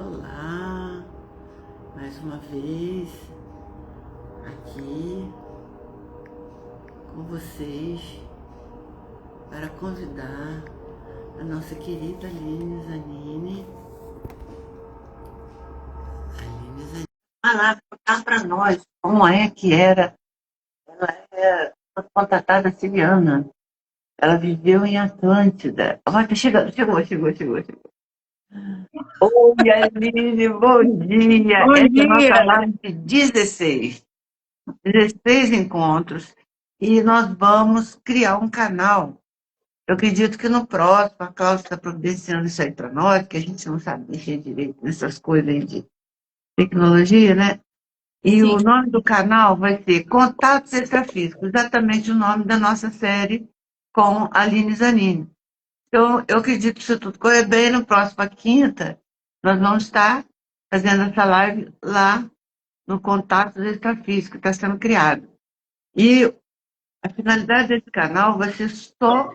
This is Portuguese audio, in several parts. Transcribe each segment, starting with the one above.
Olá, mais uma vez aqui com vocês para convidar a nossa querida Aline Zanini. Falar para nós como é que era. Ela é uma contratada siriana. Ela viveu em Atlântida. Olha, chegou. Oi, Aline, bom dia. Bom Essa é a nossa dia! live de 16 encontros. E nós vamos criar um canal. Eu acredito que no próximo, a Cláudia está providenciando isso aí para nós, que a gente não sabe mexer direito nessas coisas aí de tecnologia, né? E o Sim. nome do canal vai ser Contatos Extrafísicos, exatamente o nome da nossa série com a Aline Zanini. Então, eu acredito que se tudo correr bem, na próxima quinta, nós vamos estar fazendo essa live lá no Contatos Extrafísicos, que está sendo criado. E a finalidade desse canal vai ser só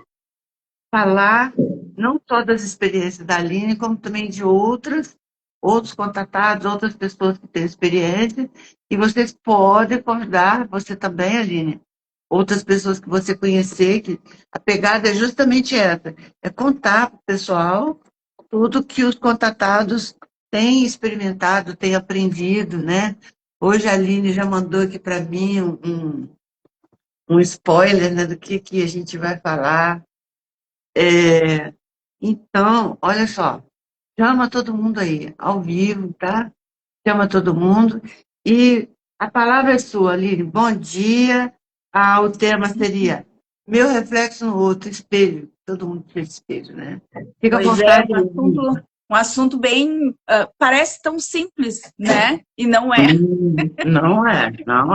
falar não só das experiências da Aline, como também de outros contatados, outras pessoas que têm experiência, e vocês podem convidar, você também, Aline, outras pessoas que você conhecer, que a pegada é justamente essa, é contar para o pessoal tudo que os contatados têm experimentado, têm aprendido, né? Hoje a Aline já mandou aqui para mim um spoiler, né, do que a gente vai falar. Então, olha só, chama todo mundo aí, ao vivo, tá? Chama todo mundo. E a palavra é sua, Aline. Bom dia. O tema seria Meu reflexo no outro, espelho. Todo mundo fez espelho, né? Fica à Pois é, vontade. um assunto bem, parece tão simples, né? E não é. Não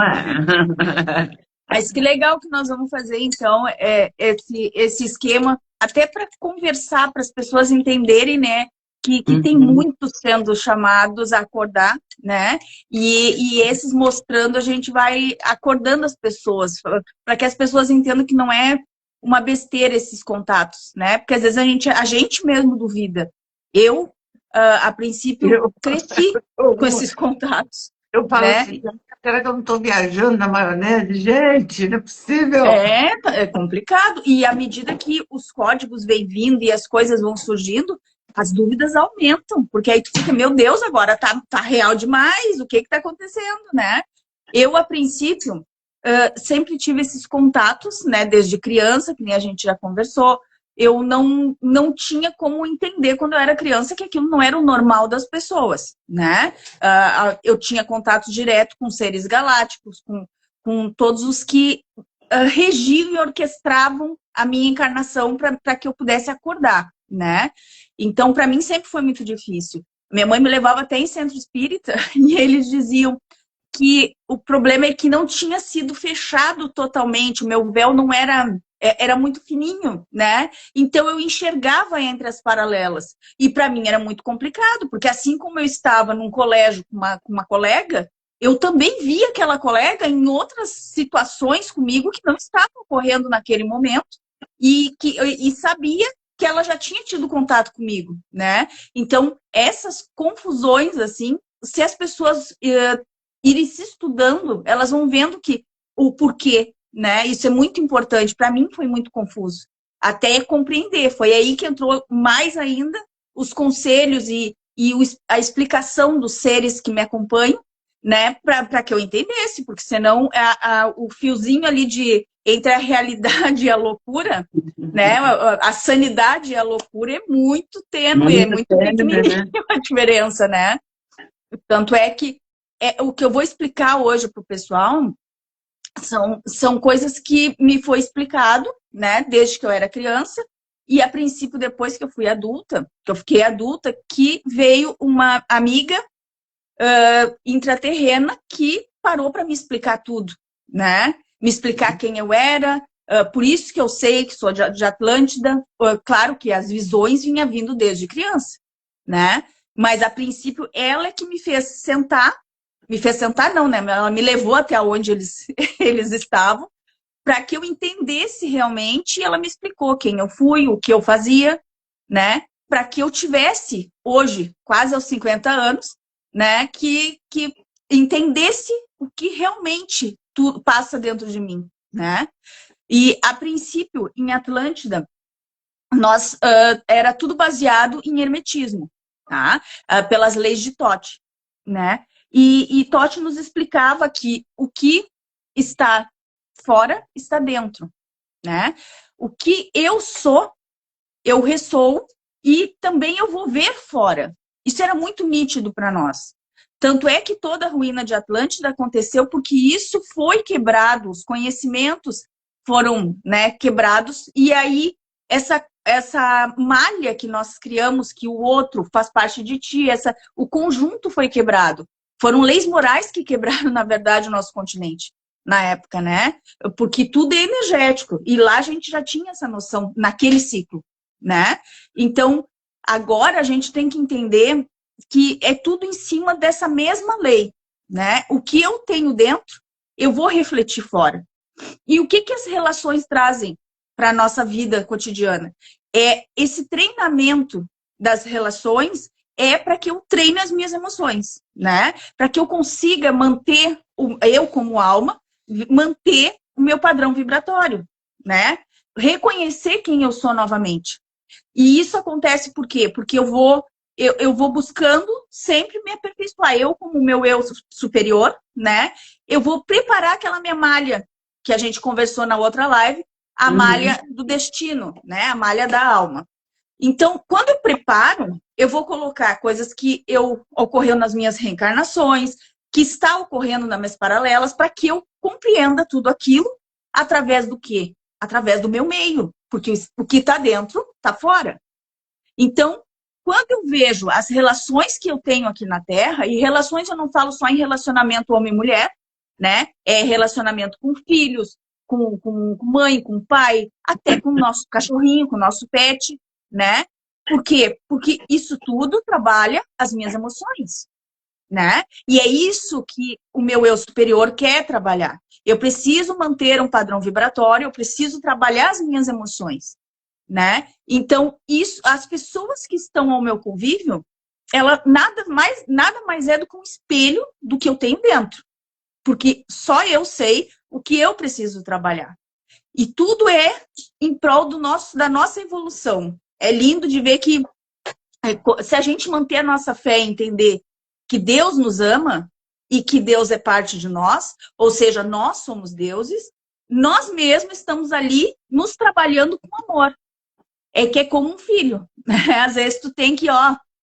é. Mas que legal que nós vamos fazer, então, esse esquema, até para conversar, para as pessoas entenderem, né? Que tem Uhum. muitos sendo chamados a acordar, né? E esses mostrando, a gente vai acordando as pessoas, para que as pessoas entendam que não é uma besteira esses contatos, né? Porque às vezes a gente mesmo duvida. Eu, a princípio, Eu, cresci com esses contatos, eu falo né? assim, será que eu não estou viajando na maionese? Gente, não é possível. É complicado. E à medida que os códigos vêm vindo e as coisas vão surgindo, as dúvidas aumentam, porque aí tu fica, meu Deus, agora tá real demais, o que está acontecendo, né? Eu, a princípio, sempre tive esses contatos, né, desde criança, que nem a gente já conversou. Eu não tinha como entender quando eu era criança que aquilo não era o normal das pessoas, né? Eu tinha contato direto com seres galácticos, com todos os que regiam e orquestravam a minha encarnação para que eu pudesse acordar, né? Então, para mim sempre foi muito difícil. Minha mãe me levava até em centro espírita e eles diziam que o problema é que não tinha sido fechado totalmente, o meu véu não era muito fininho, né? Então eu enxergava entre as paralelas. E para mim era muito complicado, porque assim como eu estava num colégio com uma colega, eu também via aquela colega em outras situações comigo que não estavam ocorrendo naquele momento e sabia que ela já tinha tido contato comigo, né? Então, essas confusões, assim, se as pessoas irem se estudando, elas vão vendo que o porquê, né? Isso é muito importante. Para mim foi muito confuso. Até compreender. Foi aí que entrou mais ainda os conselhos e a explicação dos seres que me acompanham, né? Para que eu entendesse, porque senão o fiozinho ali de entre a realidade e a loucura, né? A sanidade e a loucura é muito tênue, é Muito muito tênue, pequenininha né? a diferença, né? Tanto é que o que eu vou explicar hoje para o pessoal são coisas que me foi explicado, né, desde que eu era criança, e a princípio, depois que eu fui adulta, que eu fiquei adulta, que veio uma amiga intraterrena que parou para me explicar tudo, né? Me explicar quem eu era, por isso que eu sei que sou de Atlântida, claro que as visões vinham vindo desde criança, né? Mas a princípio ela é que me fez sentar não, né? Ela me levou até onde eles, eles estavam para que eu entendesse realmente e ela me explicou quem eu fui, o que eu fazia, né? para que eu tivesse, hoje, quase aos 50 anos, né, que entendesse o que realmente tudo passa dentro de mim, né? E, a princípio, em Atlântida, nós era tudo baseado em hermetismo, tá? Pelas leis de Tote, né? E Tote nos explicava que o que está fora está dentro, né? O que eu sou, eu ressoo e também eu vou ver fora. Isso era muito nítido para nós. Tanto é que toda a ruína de Atlântida aconteceu porque isso foi quebrado, os conhecimentos foram, né, quebrados, e aí essa malha que nós criamos, que o outro faz parte de ti, o conjunto foi quebrado. Foram leis morais que quebraram, na verdade, o nosso continente, na época, né? Porque tudo é energético, e lá a gente já tinha essa noção, naquele ciclo, né? Então, agora a gente tem que entender que é tudo em cima dessa mesma lei, né? O que eu tenho dentro, eu vou refletir fora. E o que as relações trazem para a nossa vida cotidiana? É esse treinamento das relações é para que eu treine as minhas emoções, né? Para que eu consiga manter, eu como alma, manter o meu padrão vibratório, né? Reconhecer quem eu sou novamente. E isso acontece por quê? Porque eu vou buscando sempre me aperfeiçoar. Eu, como o meu eu superior, né? Eu vou preparar aquela minha malha que a gente conversou na outra live, a malha do destino, né? A malha da alma. Então, quando eu preparo, eu vou colocar coisas que ocorreu nas minhas reencarnações, que está ocorrendo nas minhas paralelas, para que eu compreenda tudo aquilo através do quê? Através do meu meio. Porque o que está dentro, está fora. Então, quando eu vejo as relações que eu tenho aqui na Terra, e relações eu não falo só em relacionamento homem-mulher, né? É relacionamento com filhos, com mãe, com pai, até com o nosso cachorrinho, com o nosso pet, né? Por quê? Porque isso tudo trabalha as minhas emoções, né? E é isso que o meu eu superior quer trabalhar. Eu preciso manter um padrão vibratório, eu preciso trabalhar as minhas emoções, né? Então, isso, as pessoas que estão ao meu convívio, ela nada mais é do que um espelho do que eu tenho dentro. Porque só eu sei o que eu preciso trabalhar. E tudo é em prol da nossa evolução. É lindo de ver que se a gente manter a nossa fé e entender que Deus nos ama e que Deus é parte de nós, ou seja, nós somos deuses, nós mesmos estamos ali nos trabalhando com amor. É que é como um filho, né? Às vezes tu tem que,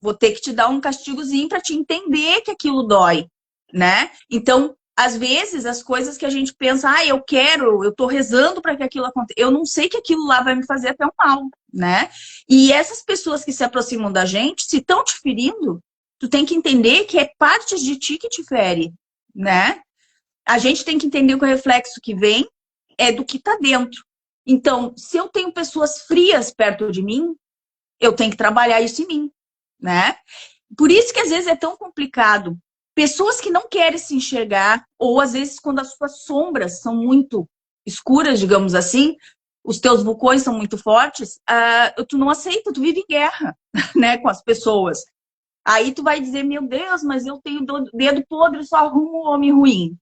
vou ter que te dar um castigozinho para te entender que aquilo dói, né? Então, às vezes, as coisas que a gente pensa, eu tô rezando para que aquilo aconteça, eu não sei que aquilo lá vai me fazer até um mal, né? E essas pessoas que se aproximam da gente, se estão te ferindo, tu tem que entender que é parte de ti que te fere, né? A gente tem que entender que o reflexo que vem é do que tá dentro. Então, se eu tenho pessoas frias perto de mim, eu tenho que trabalhar isso em mim, né? Por isso que às vezes é tão complicado. Pessoas que não querem se enxergar, ou às vezes quando as suas sombras são muito escuras, digamos assim, os teus vulcões são muito fortes, tu não aceita, tu vive em guerra, né, com as pessoas. Aí tu vai dizer, meu Deus, mas eu tenho dedo podre, só arrumo homem ruim.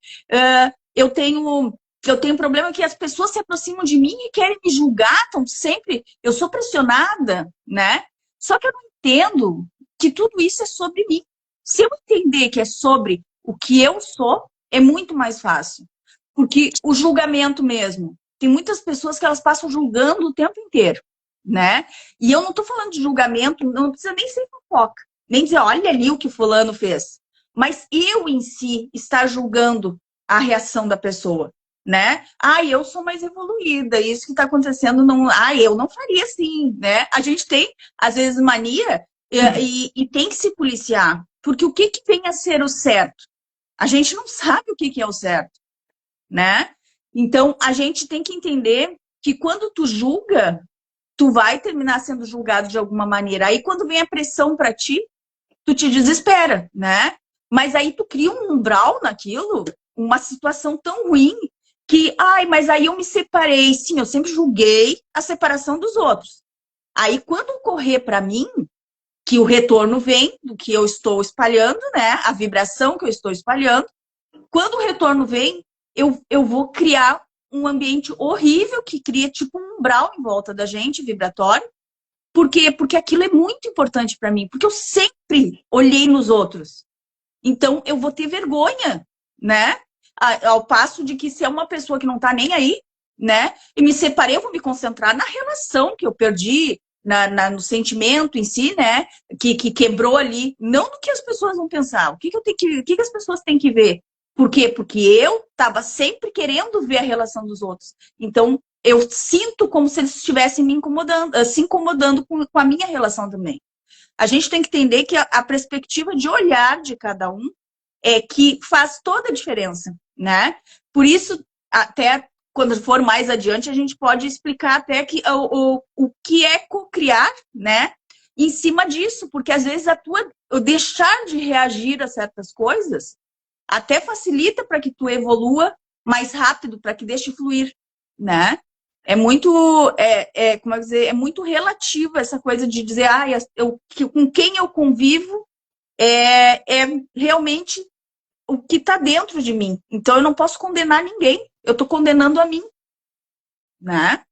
Eu tenho problema que as pessoas se aproximam de mim e querem me julgar, então sempre eu sou pressionada, né? Só que eu não entendo que tudo isso é sobre mim. Se eu entender que é sobre o que eu sou, é muito mais fácil. Porque o julgamento mesmo, tem muitas pessoas que elas passam julgando o tempo inteiro, né? E eu não tô falando de julgamento, não precisa nem ser fofoca, nem dizer, olha ali o que fulano fez. Mas eu em si estar julgando a reação da pessoa, né? Eu sou mais evoluída, isso que está acontecendo, não, eu não faria assim, né? A gente tem, às vezes, mania e tem que se policiar, porque o que vem a ser o certo? A gente não sabe o que é o certo, né? Então, a gente tem que entender que quando tu julga, tu vai terminar sendo julgado de alguma maneira. Aí, quando vem a pressão para ti, tu te desespera, né? Mas aí tu cria um umbral naquilo, uma situação tão ruim que, mas aí eu me separei. Sim, eu sempre julguei a separação dos outros. Aí, quando ocorrer para mim, que o retorno vem do que eu estou espalhando, né? A vibração que eu estou espalhando. Quando o retorno vem, eu vou criar um ambiente horrível que cria tipo um umbral em volta da gente, vibratório. Por quê? Porque aquilo é muito importante para mim, porque eu sempre olhei nos outros. Então, eu vou ter vergonha, né? Ao passo de que se é uma pessoa que não tá nem aí, né? E me separei, eu vou me concentrar na relação que eu perdi, no sentimento em si, né? Que quebrou ali. Não no que as pessoas vão pensar. O que as pessoas têm que ver? Por quê? Porque eu tava sempre querendo ver a relação dos outros. Então, eu sinto como se eles estivessem me incomodando, se incomodando com a minha relação também. A gente tem que entender que a perspectiva de olhar de cada um é que faz toda a diferença, né? Por isso, até quando for mais adiante, a gente pode explicar até que o que é co-criar, né? Em cima disso, porque às vezes o deixar de reagir a certas coisas até facilita para que tu evolua mais rápido, para que deixe fluir, né? É muito, como eu dizer, é muito relativo essa coisa de dizer, com quem eu convivo é realmente o que está dentro de mim. Então eu não posso condenar ninguém, eu estou condenando a mim, né?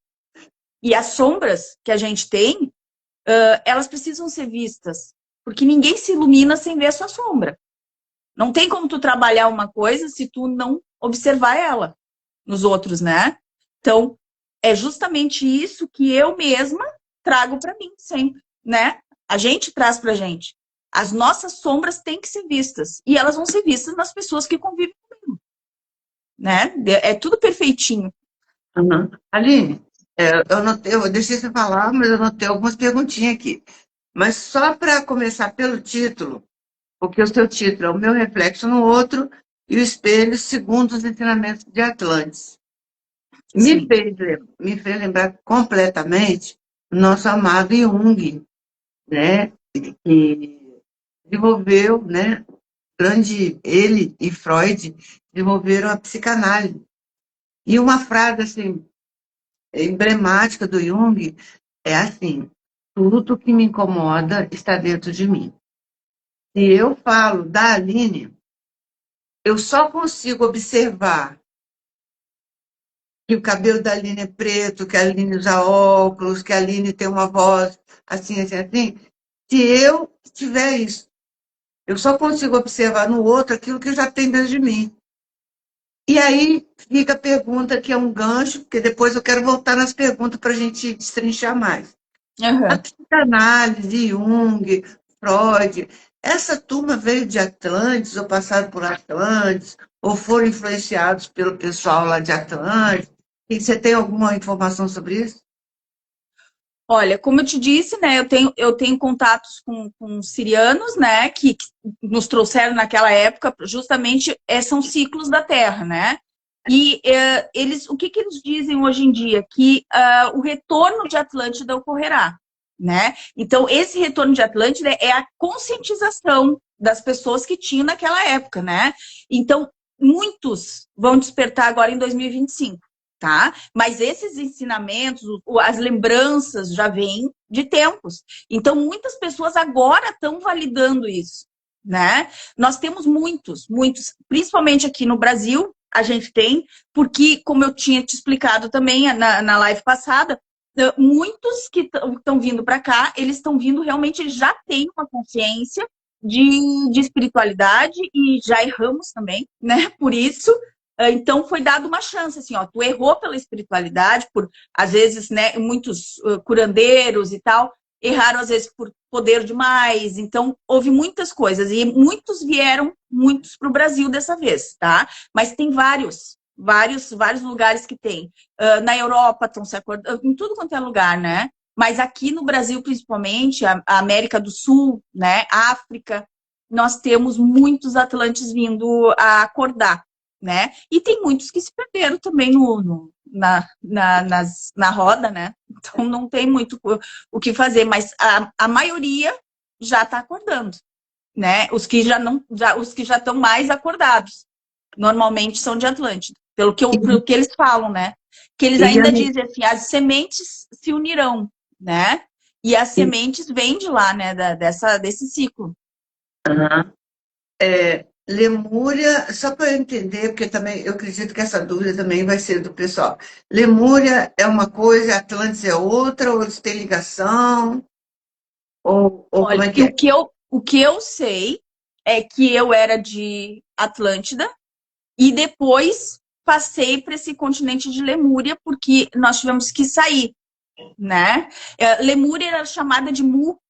E as sombras que a gente tem, elas precisam ser vistas, porque ninguém se ilumina sem ver a sua sombra. Não tem como tu trabalhar uma coisa se tu não observar ela nos outros, né? Então, é justamente isso que eu mesma trago para mim sempre, né? A gente traz pra gente. As nossas sombras têm que ser vistas. E elas vão ser vistas nas pessoas que convivem comigo, né? É tudo perfeitinho. Uhum. Aline, eu deixei você falar, mas eu anotei algumas perguntinhas aqui. Mas só para começar pelo título, porque o seu título é O Meu Reflexo no Outro e o Espelho segundo os ensinamentos de Atlantis. Sim. Me fez lembrar completamente o nosso amado Jung, né? Que desenvolveu, né? Ele e Freud desenvolveram a psicanálise. E uma frase assim, emblemática do Jung é assim: tudo que me incomoda está dentro de mim. Se eu falo da Aline, eu só consigo observar que o cabelo da Aline é preto, que a Aline usa óculos, que a Aline tem uma voz assim, assim, assim. Se eu tiver isso, eu só consigo observar no outro aquilo que já tem dentro de mim. E aí fica a pergunta que é um gancho, porque depois eu quero voltar nas perguntas para a gente destrinchar mais. A Uhum. psicanálise, Jung, Freud, essa turma veio de Atlantis, ou passaram por Atlantis, ou foram influenciados pelo pessoal lá de Atlantis. E você tem alguma informação sobre isso? Olha, como eu te disse, né, eu tenho contatos com sirianos, né, que nos trouxeram naquela época, justamente, são ciclos da Terra, né? E o que eles dizem hoje em dia? Que o retorno de Atlântida ocorrerá, né? Então, esse retorno de Atlântida é a conscientização das pessoas que tinham naquela época, né? Então, muitos vão despertar agora em 2025. Tá? Mas esses ensinamentos, as lembranças já vêm de tempos. Então, muitas pessoas agora estão validando isso, né? Nós temos muitos, principalmente aqui no Brasil, a gente tem, porque, como eu tinha te explicado também na live passada, muitos que estão vindo para cá, eles estão vindo realmente, eles já têm uma consciência de espiritualidade e já erramos também, né? Por isso, então foi dado uma chance, assim, ó, tu errou pela espiritualidade, por às vezes, né, muitos curandeiros e tal, erraram às vezes por poder demais, então houve muitas coisas, e muitos para o Brasil dessa vez, tá? Mas tem vários lugares que tem. Na Europa estão se acordando, em tudo quanto é lugar, né? Mas aqui no Brasil, principalmente, a América do Sul, né, África, nós temos muitos atlantes vindo a acordar, né? E tem muitos que se perderam também na roda, né? Então não tem muito o que fazer, mas a maioria já está acordando, né? Os que já estão mais acordados, normalmente são de Atlântida, pelo que eles falam, né? Que eles E, ainda dizem assim, as sementes se unirão, né? E as sementes vêm de lá, né? Desse ciclo. Aham. Lemúria, só para eu entender, porque também eu acredito que essa dúvida também vai ser do pessoal. Lemúria é uma coisa, Atlântida é outra, ou eles têm ligação, ou como Olha, é que é? o que eu sei é que eu era de Atlântida e depois passei para esse continente de Lemúria, porque nós tivemos que sair, né? Lemúria era chamada de Mu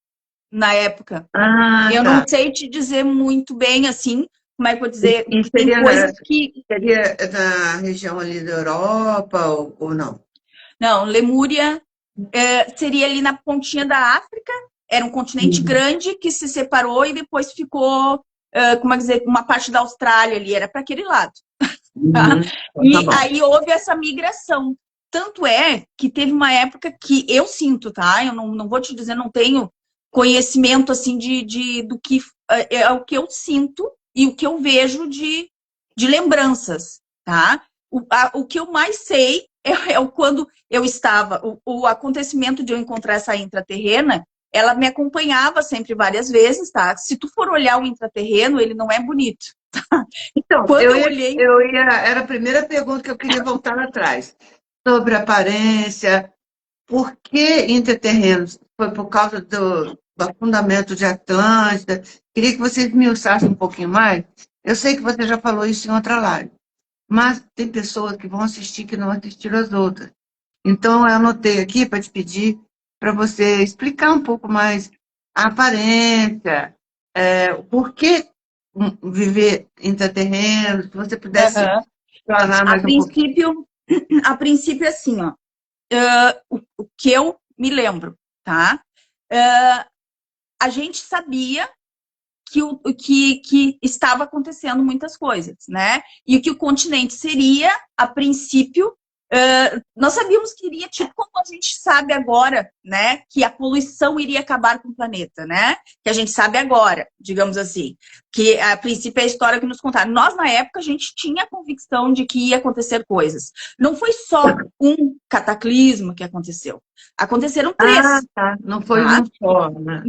na época. Ah, Eu não tá. sei te dizer muito bem assim, como é que eu vou dizer, E tem coisas que. seria na região ali da Europa ou não? Não, Lemúria seria ali na pontinha da África, era um continente Uhum. grande que se separou e depois ficou, como é dizer, uma parte da Austrália ali, era para aquele lado. Tá? Uhum. Então, tá E bom. aí houve essa migração. Tanto é que teve uma época que eu sinto, tá? Eu não vou te dizer, não tenho conhecimento assim do que é o que eu sinto e o que eu vejo de lembranças, tá? O que eu mais sei é o quando eu estava, o acontecimento de eu encontrar essa intraterrena, ela me acompanhava sempre várias vezes, tá? Se tu for olhar o intraterreno, ele não é bonito. Então, Quando eu olhei. era a primeira pergunta que eu queria voltar atrás, sobre aparência, por que interterrenos? Foi por causa do afundamento de Atlântida? Queria que você esmiuçasse um pouquinho mais. Eu sei que você já falou isso em outra live, mas tem pessoas que vão assistir que não assistiram as outras. Então, eu anotei aqui para te pedir para você explicar um pouco mais a aparência, o porquê viver intraterreno, se você pudesse Aham. explanar A mais um pouquinho. princípio, a princípio é assim, ó. O que eu me lembro, tá? A gente sabia que estava acontecendo muitas coisas, né? E o que o continente seria, a princípio, nós sabíamos que iria, tipo como a gente sabe agora, né? Que a poluição iria acabar com o planeta, né? Que a gente sabe agora, digamos assim. Que a princípio é a história que nos contaram. Nós, na época, a gente tinha a convicção de que ia acontecer coisas. Não foi só um cataclismo que aconteceu. Aconteceram Ah, três, tá. Não foi tá? um só, né?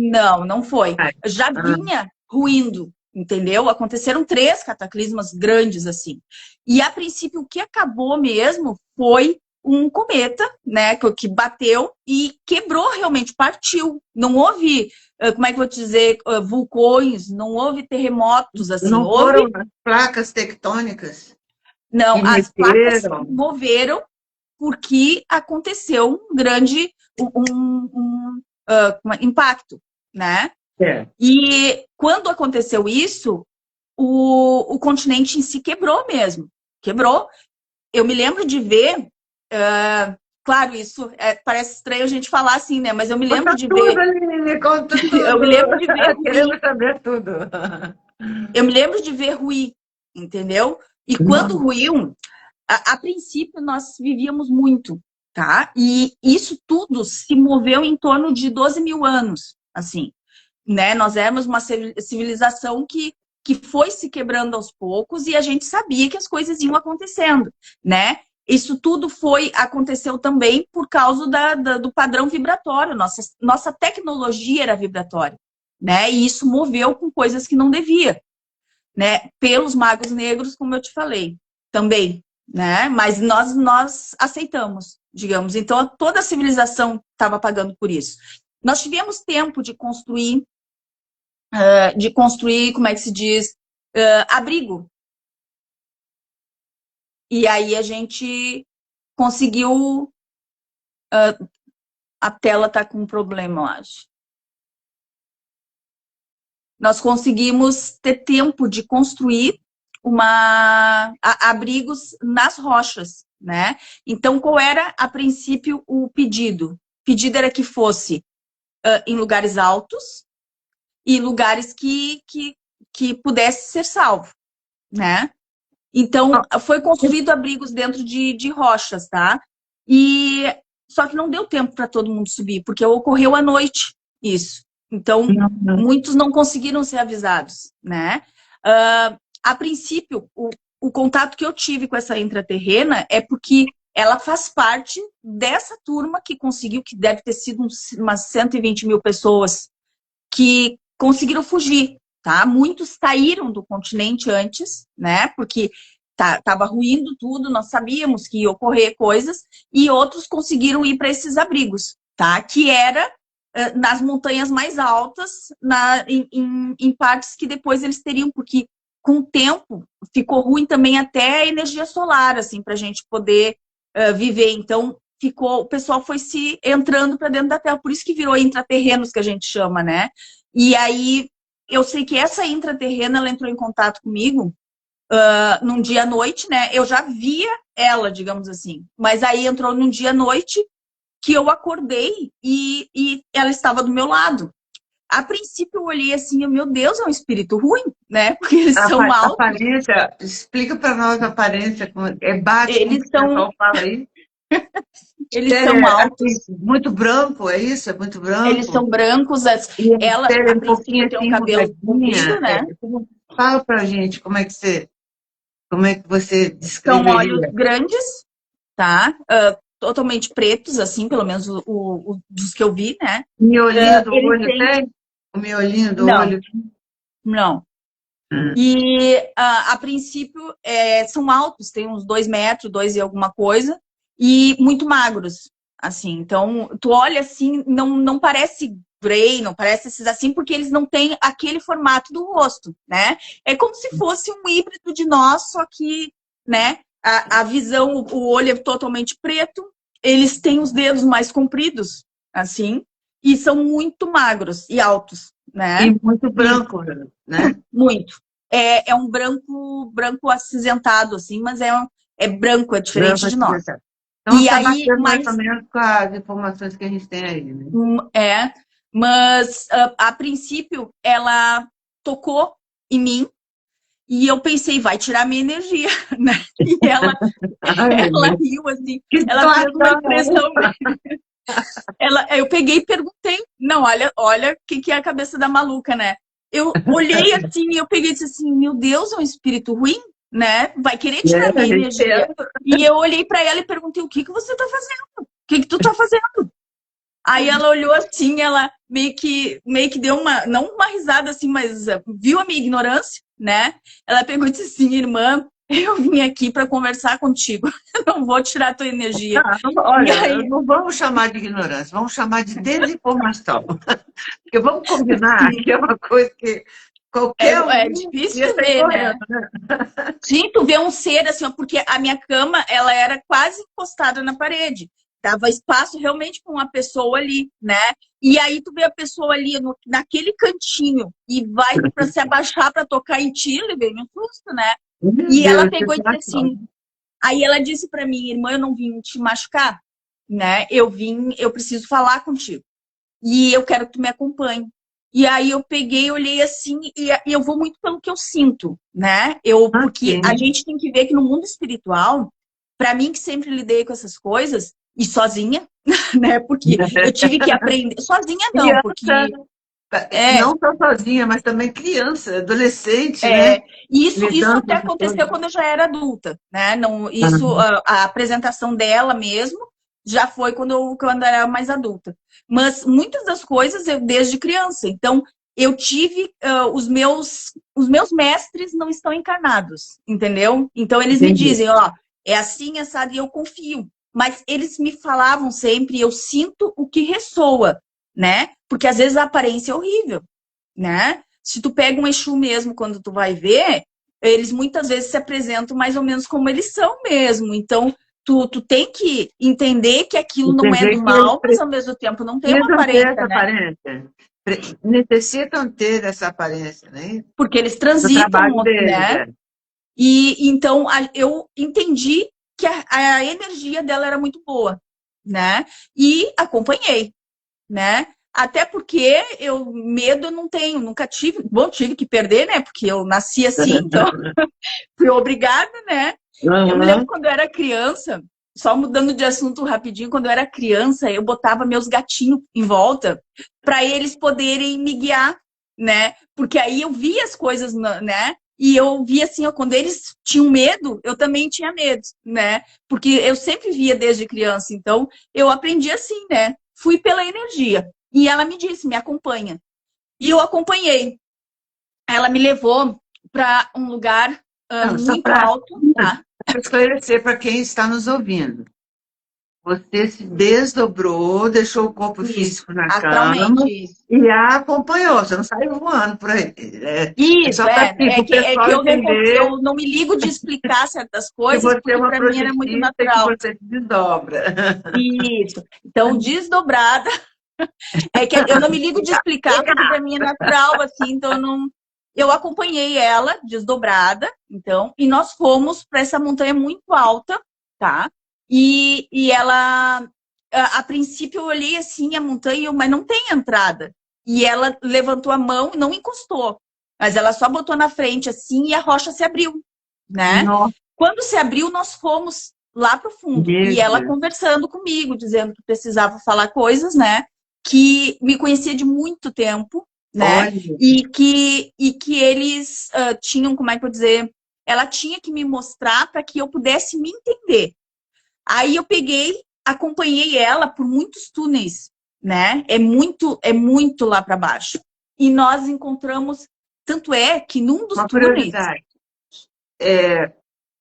Não foi. Ah, Já vinha ruindo, entendeu? Aconteceram três cataclismas grandes assim. E a princípio o que acabou mesmo foi um cometa, né, que bateu e quebrou realmente, partiu. Não houve, como é que eu vou te dizer, vulcões, não houve terremotos assim, não houve. foram as placas tectônicas Não, que as placas se meteram? moveram porque aconteceu um grande impacto, né? É. E quando aconteceu isso, o continente em si quebrou mesmo. Quebrou. Eu me lembro de ver. Claro, isso parece estranho a gente falar assim, né? Mas eu me lembro Conta de tudo, ver. Aline, conta Eu tudo. me lembro de ver ruir. Queremos saber tudo. Eu me lembro de ver ruir, entendeu? E quando ruiu, a princípio nós vivíamos muito, tá? E isso tudo se moveu em torno de 12 mil anos, assim. Né? Nós éramos uma civilização que foi se quebrando aos poucos e a gente sabia que as coisas iam acontecendo, né? Isso tudo aconteceu também por causa do padrão vibratório. Nossa tecnologia era vibratória, né? E isso moveu com coisas que não devia, né? Pelos magos negros, como eu te falei, também, né? Mas nós aceitamos, digamos. Então, toda a civilização estava pagando por isso. Nós tivemos tempo de construir, como é que se diz, abrigo. E aí a gente conseguiu. A tela tá com um problema, eu acho. Nós conseguimos ter tempo de construir abrigos nas rochas, né? Então, qual era, a princípio, o pedido? O pedido era que fosse em lugares altos e lugares que pudesse ser salvo, né? Então, foi construído abrigos dentro de rochas, tá? E só que não deu tempo para todo mundo subir, porque ocorreu à noite isso. Então, muitos não conseguiram ser avisados, né? A princípio, o contato que eu tive com essa intraterrena é porque ela faz parte dessa turma que conseguiu, que deve ter sido umas 120 mil pessoas que conseguiram fugir, tá? Muitos saíram do continente antes, né? Porque tava ruindo tudo, nós sabíamos que ia ocorrer coisas, e outros conseguiram ir para esses abrigos, tá? Que era nas montanhas mais altas, em partes que depois eles teriam, porque com o tempo ficou ruim também até a energia solar, assim, para a gente poder viver. Então, o pessoal foi se entrando para dentro da Terra, por isso que virou intraterrenos, que a gente chama, né? E aí, eu sei que essa intraterrena, ela entrou em contato comigo num dia à noite, né? Eu já via ela, digamos assim, mas aí entrou num dia à noite que eu acordei e ela estava do meu lado. A princípio eu olhei assim, meu Deus, é um espírito ruim, né? Porque eles são altos. Aparência, explica para nós a aparência, bate com o que o pessoal fala aí. Eles são altos. Assim, muito branco, é isso? É muito branco? Eles são brancos. Ela, a princípio, tem um cabelo comprido, né? Fala pra gente como é que você descreveria. São olhos grandes, tá? Totalmente pretos, assim, pelo menos dos que eu vi, né? Miolinho do olho tem? O miolinho do olho? Não. E a princípio são altos, tem uns 2 metros, 2 e alguma coisa, e muito magros, assim. Então, tu olha assim, não parece Grey, não parece esses assim, porque eles não têm aquele formato do rosto, né? É como se fosse um híbrido de nós, só que, né? A visão, o olho é totalmente preto, eles têm os dedos mais compridos, assim, e são muito magros e altos, né? E muito branco, né? Muito. É um branco acinzentado, assim, mas é branco, é diferente de nós. Então, está batendo mais ou menos com as informações que a gente tem aí, né? Mas a princípio ela tocou em mim e eu pensei, vai tirar minha energia, né? E ela riu assim, ela fez uma impressão. Eu peguei e perguntei, não, olha o que é a cabeça da maluca, né? Eu olhei assim e eu peguei e disse assim, meu Deus, é um espírito ruim, né? Vai querer tirar minha energia. E eu olhei para ela e perguntei, o que você tá fazendo? O que tu tá fazendo? Aí ela olhou assim, ela meio que deu não uma risada assim, mas viu a minha ignorância, né? Ela pegou e disse assim, irmã, eu vim aqui para conversar contigo, eu não vou tirar a tua energia. Olha, não vamos chamar de ignorância, vamos chamar de desinformação. Porque vamos combinar que é uma coisa que qualquer é difícil ver, né? Sim, tu vê um ser assim, porque a minha cama, ela era quase encostada na parede. Dava espaço realmente para uma pessoa ali, né? E aí tu vê a pessoa ali naquele cantinho e vai para se abaixar para tocar em ti, levei um susto, né? E ela pegou e disse assim, aí ela disse para mim, irmã, eu não vim te machucar, né? Eu preciso falar contigo. E eu quero que tu me acompanhe. E aí eu peguei, olhei assim, e eu vou muito pelo que eu sinto, né? Porque a gente tem que ver que no mundo espiritual, para mim que sempre lidei com essas coisas, e sozinha, né? Porque eu tive que aprender. Sozinha não, criança, porque. Não só sozinha, mas também criança, adolescente, né? Isso até aconteceu quando eu já era adulta, né? Não, a apresentação dela mesmo já foi quando eu era mais adulta. Mas muitas das coisas eu desde criança. Então, eu tive. Os meus mestres não estão encarnados, entendeu? Então, eles me dizem, ó, é assim, assado, e eu confio. Mas eles me falavam sempre, eu sinto o que ressoa, né? Porque às vezes a aparência é horrível, né? Se tu pega um Exu mesmo, quando tu vai ver, eles muitas vezes se apresentam mais ou menos como eles são mesmo. Então, tu tem que entender que aquilo não é do mal, mas ao mesmo tempo não tem uma aparência, né? Necessitam ter essa aparência, né? Porque eles transitam, né? E então eu entendi que a energia dela era muito boa, né? E acompanhei, né? Até porque medo eu não tenho, nunca tive. Bom, tive que perder, né? Porque eu nasci assim, então fui obrigada, né? Eu me lembro quando eu era criança, só mudando de assunto rapidinho, quando eu era criança, eu botava meus gatinhos em volta para eles poderem me guiar, né? Porque aí eu via as coisas, né? E eu via assim, ó, quando eles tinham medo, eu também tinha medo, né? Porque eu sempre via desde criança, então eu aprendi assim, né? Fui pela energia. E ela me disse, me acompanha. E eu acompanhei. Ela me levou para um lugar Não, só muito para alto, tá? esclarecer para quem está nos ouvindo. Você se desdobrou, deixou o corpo Isso, físico na astralmente, cama isso. e a acompanhou. Você não saiu voando por aí. É Isso, só para é o é pessoal que entender eu não me ligo de explicar certas que coisas, você é porque uma para mim era muito projetista e que natural. você se desdobra. Isso. Então, desdobrada, é que eu não me ligo de explicar, porque para mim é natural, assim, então eu não. Eu acompanhei ela, desdobrada, então, e nós fomos para essa montanha muito alta, tá? E ela, a princípio, eu olhei assim a montanha, mas não tem entrada. E ela levantou a mão e não encostou, mas ela só botou na frente assim e a rocha se abriu, né? Nossa, Quando se abriu, nós fomos lá para o fundo. meu E ela Deus. conversando comigo, dizendo que precisava falar coisas, né? Que me conhecia de muito tempo, né? Olha, E que eles tinham, como é que eu vou dizer? Ela tinha que me mostrar para que eu pudesse me entender. Aí eu peguei, acompanhei ela por muitos túneis, né? É muito lá para baixo. E nós encontramos, tanto é que num dos uma túneis, curiosidade.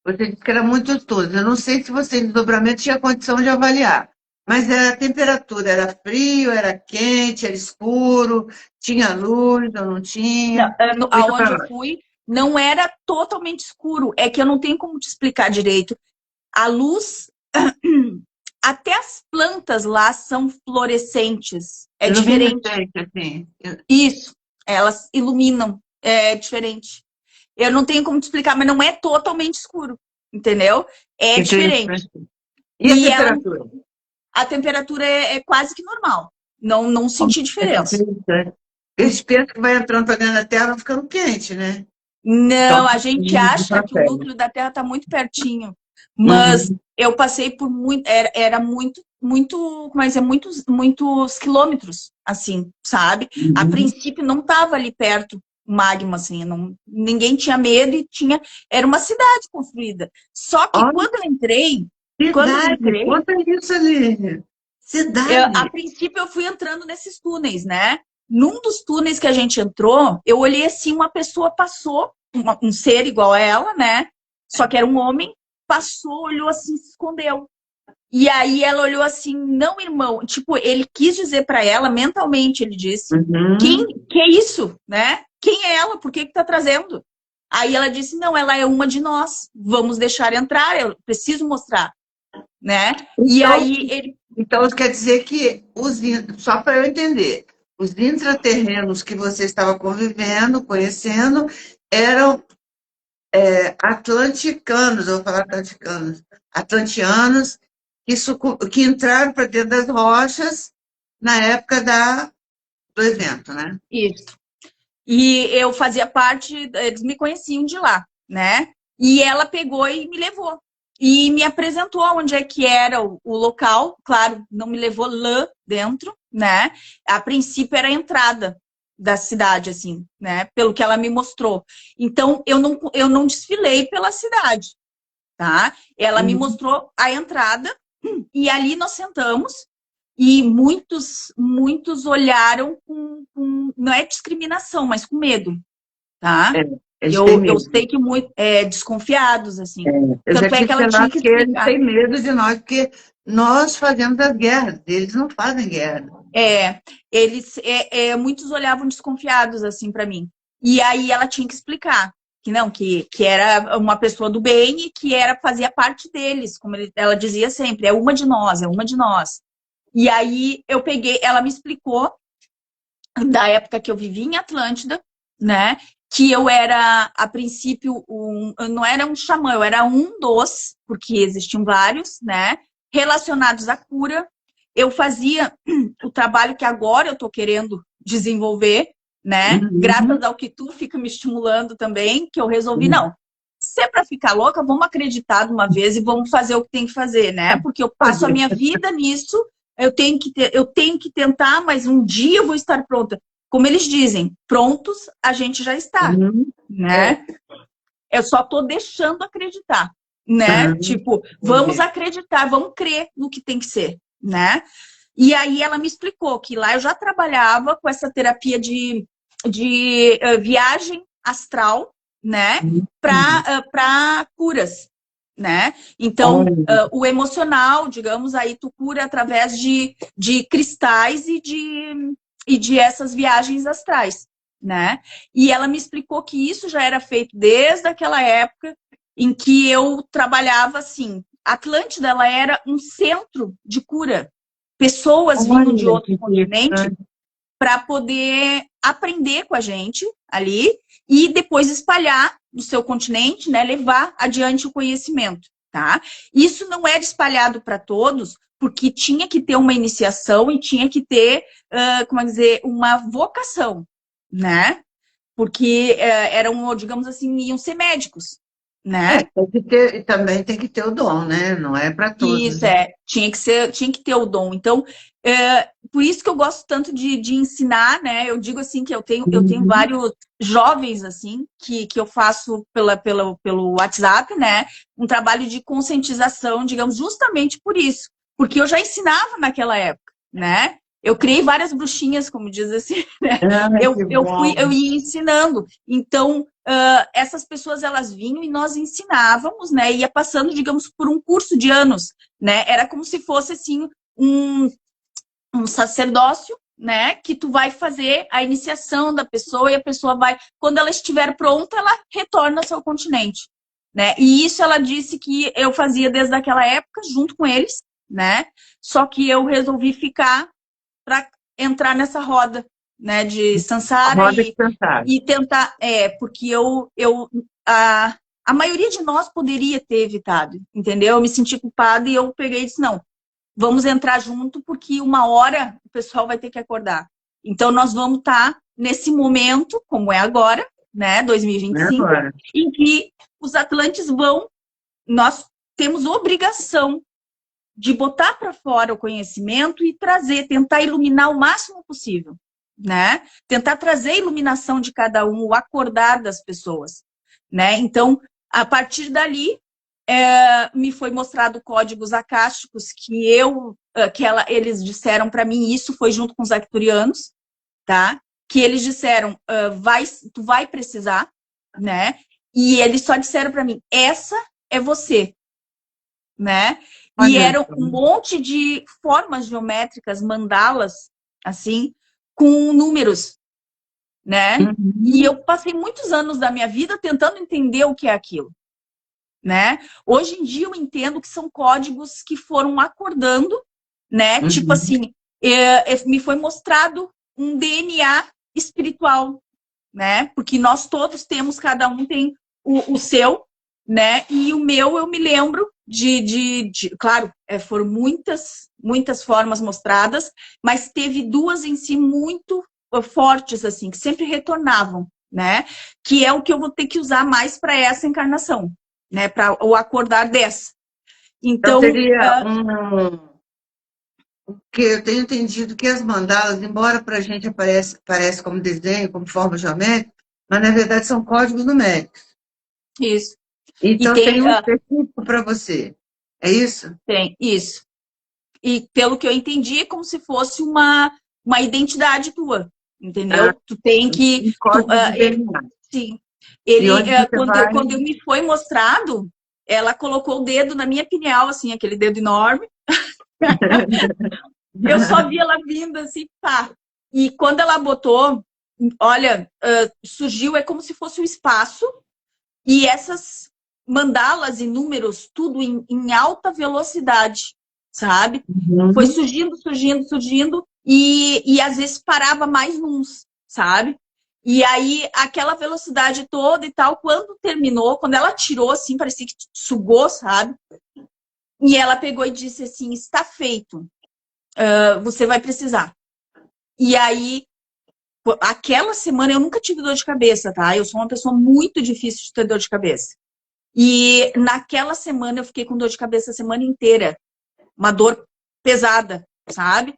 Você disse que era muito estudo. Eu não sei se você, em desdobramento, tinha condição de avaliar. Mas a temperatura era frio, era quente, era escuro, tinha luz ou não não, tinha? Explica aonde para eu nós. fui, não era totalmente escuro. É que eu não tenho como te explicar direito. A luz, até as plantas lá são fluorescentes. É diferente. Luminescente, assim. Isso, elas iluminam. É diferente. Eu não tenho como te explicar, mas não é totalmente escuro, entendeu? É diferente. Interessante. E a E ela, temperatura? a temperatura é quase que normal. Não senti É diferença. interessante. Eles pensam que vai entrando para dentro da Terra, vai ficando quente, né? Então, Não, a gente acha que o protege. núcleo da Terra está muito pertinho, mas Uhum. eu passei por muito, era muito, mas é muitos quilômetros, assim, sabe? A Uhum. princípio não estava ali perto o magma, assim, não, ninguém tinha medo e era uma cidade construída. Só que Olha, quando eu cidade, entrei, conta isso ali. a Cidade. princípio eu fui entrando nesses túneis, né? Num dos túneis que a gente entrou, eu olhei assim, uma pessoa passou, um ser igual a ela, né? Só que era um homem, passou, olhou assim, se escondeu. E aí ela olhou assim, não, irmão. Tipo, ele quis dizer para ela, mentalmente, ele disse, Uhum. que é isso, né? Quem é ela? Por que tá trazendo? Aí ela disse, não, ela é uma de nós. Vamos deixar entrar, eu preciso mostrar, né? E Então, aí ele então quer dizer que só para eu entender, os intraterrenos que você estava convivendo, conhecendo, eram atlanticanos, eu vou falar atlantianos, que entraram para dentro das rochas na época do evento, né? isso. E eu fazia parte, eles me conheciam de lá, né? E ela pegou e me levou. E me apresentou onde é que era o local. Claro, não me levou lá dentro, né? A princípio era a entrada da cidade, assim, né? Pelo que ela me mostrou. Então, eu não desfilei pela cidade, tá? Ela me Uhum. mostrou a entrada e ali nós sentamos e muitos olharam não é discriminação, mas com medo, tá? É, eles têm Eu medo. sei que muito desconfiados, assim. Eu já Tanto é que tive ela tinha que relatos que eles explicar. têm medo de nós, porque nós fazemos as guerras, eles não fazem guerra. Muitos olhavam desconfiados, assim, para mim. E aí ela tinha que explicar que não, que era uma pessoa do bem e que fazia parte deles, como ela dizia sempre, é uma de nós, é uma de nós. E aí eu peguei, ela me explicou da época que eu vivi em Atlântida, né? Que eu era, a princípio, eu não era um xamã, eu era um dos, porque existiam vários, né? Relacionados à cura. Eu fazia o trabalho que agora eu estou querendo desenvolver, né? Uhum. Graças ao que tu fica me estimulando também, que eu resolvi, não. Se é para ficar louca, vamos acreditar de uma vez e vamos fazer o que tem que fazer, né? Porque eu passo a minha vida nisso, eu tenho que tentar, mas um dia eu vou estar pronta. Como eles dizem, prontos a gente já está, Uhum. É. né? Eu só tô deixando acreditar, né? Tipo, vamos entendi. acreditar, vamos crer no que tem que ser, né? E aí ela me explicou que lá eu já trabalhava com essa terapia de viagem astral, né? Para curas, né? Então, Olha, o emocional, digamos, aí tu cura através de cristais e de essas viagens astrais, né? E ela me explicou que isso já era feito desde aquela época em que eu trabalhava assim. Atlântida, ela era um centro de cura. Pessoas vinham de olha outro que continente interessante. para poder aprender com a gente ali e depois espalhar no seu continente, né, levar adiante o conhecimento, tá? Isso não era espalhado para todos, porque tinha que ter uma iniciação e tinha que ter, como dizer, uma vocação, né? Porque eram, digamos assim, iam ser médicos, É, né? tem que ter, e também tem que ter o dom, né? Não é para todos. Isso tinha que ter o dom. Então, por isso que eu gosto tanto de ensinar, né? Eu digo assim que eu tenho Uhum. vários jovens assim que eu faço pelo WhatsApp, né? Um trabalho de conscientização, digamos, justamente por isso, porque eu já ensinava naquela época, né? Eu criei várias bruxinhas, como diz assim, né? Ai, que Eu bom. ia ensinando. Então, essas pessoas elas vinham e nós ensinávamos, né? Ia passando, digamos, por um curso de anos, né? Era como se fosse assim um, um sacerdócio, né? Que tu vai fazer a iniciação da pessoa e a pessoa vai, quando ela estiver pronta, ela retorna ao seu continente, né? E isso ela disse que eu fazia desde aquela época junto com eles, né? Só que eu resolvi ficar para entrar nessa roda, né, de Sansara Roda de pensar. e tentar, porque a maioria de nós poderia ter evitado, entendeu? Eu me senti culpada e eu peguei e disse, não, vamos entrar junto porque uma hora o pessoal vai ter que acordar. Então nós vamos estar nesse momento, como é agora, né, Né, 2025, agora? em que os atlantes nós temos obrigação de botar para fora o conhecimento e trazer, tentar iluminar o máximo possível, né? Tentar trazer a iluminação de cada um, o acordar das pessoas, né? Então, a partir dali, me foi mostrado códigos acásticos eles disseram para mim, isso foi junto com os arcturianos, tá? Que eles disseram, tu vai precisar, né? E eles só disseram para mim, essa é você, né? E Olha eram só. um monte de formas geométricas, mandalas, assim, com números, né? E Uhum, eu passei muitos anos da minha vida tentando entender o que é aquilo, né? Hoje em dia eu entendo que são códigos que foram acordando, né? Tipo uhum. assim, me foi mostrado um DNA espiritual, né? Porque nós todos temos, cada um tem o seu, né? E o meu, eu me lembro claro, foram muitas formas mostradas, mas teve duas em si muito fortes, assim, que sempre retornavam, né? Que é o que eu vou ter que usar mais para essa encarnação, né? Para o acordar dessa. Então Então, seria que eu tenho entendido que as mandalas, embora para a gente parece como desenho, como forma geométrica, mas na verdade são códigos numéricos. isso. E Então tem, tem um específico para você. É isso? tem isso. E pelo que eu entendi, é como se fosse uma identidade tua, Ah, entendeu? Tu tem que. um código de DNA. Sim. E onde você vai. Quando me foi mostrado, ela colocou o dedo na minha pineal, assim, aquele dedo enorme. Eu só vi ela vindo assim, pá. E quando ela botou, olha, surgiu, é como se fosse um espaço, e essas mandalas e números, tudo em alta velocidade, sabe? Foi Uhum. surgindo, e às vezes parava mais uns, sabe? E aí, aquela velocidade toda e tal, quando terminou, quando ela tirou, assim, parecia que sugou, sabe? E ela pegou e disse assim: está feito, você vai precisar. E aí, aquela semana eu nunca tive dor de cabeça, tá? Eu sou uma pessoa muito difícil de ter dor de cabeça. E naquela semana eu fiquei com dor de cabeça a semana inteira. Uma dor pesada, sabe?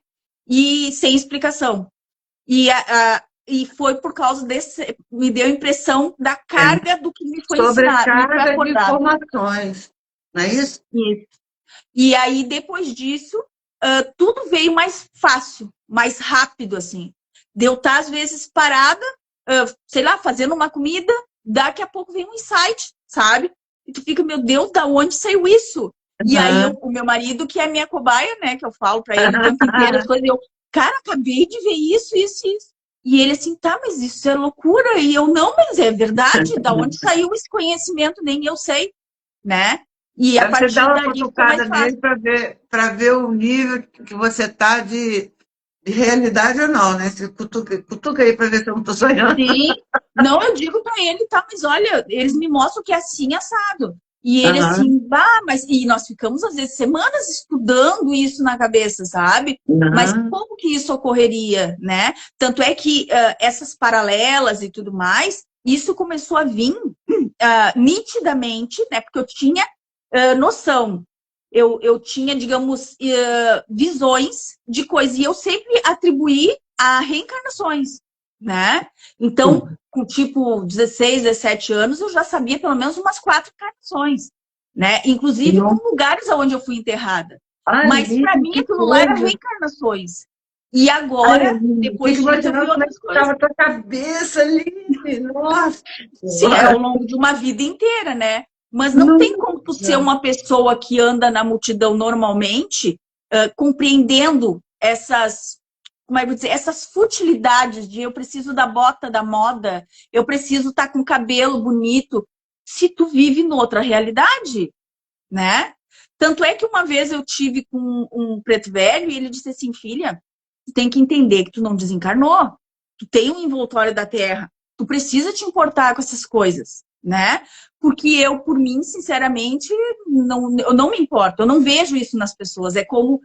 E sem explicação. E E foi por causa desse, me deu a impressão da carga do que me foi ensinado, me foi Sobrecarga de acordado. informações, não é isso? Isso. E aí, depois disso, tudo veio mais fácil, mais rápido, assim. De eu estar, às vezes, parada, sei lá, fazendo uma comida, daqui a pouco vem um insight, sabe? E tu fica, meu Deus, da onde saiu isso? E aí, o meu marido, que é minha cobaia, né, que eu falo pra ele o tempo inteiro as coisas, eu, cara, acabei de ver isso, isso, isso. E ele assim, tá, mas isso é loucura. E eu, não, mas é verdade, da onde saiu esse conhecimento, nem eu sei, né? E a Aí você dá partir uma dali ficou mais cutucada nele fácil. para ver o nível que você está de realidade ou não, né? Você cutuca aí para ver se eu não estou sonhando. Sim. Não, eu digo pra ele, tá, mas olha, eles me mostram que é assim assado. E ele Aham, assim, bah, mas. E nós ficamos, às vezes, semanas estudando isso na cabeça, sabe? Mas aham. como que isso ocorreria, né? Tanto é que essas paralelas e tudo mais, isso começou a vir nitidamente, né? Porque eu tinha noção. Eu tinha, digamos, visões de coisas. E eu sempre atribuí a reencarnações, né? Então, com tipo 16, 17 anos, eu já sabia pelo menos umas 4 encarnações, né? Inclusive com lugares onde eu fui enterrada. Mas para Aline, mim que aquilo lá era coisa! reencarnações. E agora, Aline, fico depois disso, eu vi imaginando como é que outras estava coisas. a tua cabeça, Aline! Nossa! Sim, é ao longo de uma vida inteira, né? Mas não tem como tu ser Nossa! uma pessoa que anda na multidão normalmente, compreendendo essas, como é que eu vou dizer, essas futilidades de eu preciso da bota da moda, eu preciso estar com cabelo bonito, se tu vive noutra realidade, né? Tanto é que uma vez eu tive com um preto velho e ele disse assim, filha, tu tem que entender que tu não desencarnou, tu tem um envoltório da Terra, tu precisa te importar com essas coisas, né? Porque eu, por mim, sinceramente, eu não me importo, eu não vejo isso nas pessoas. É como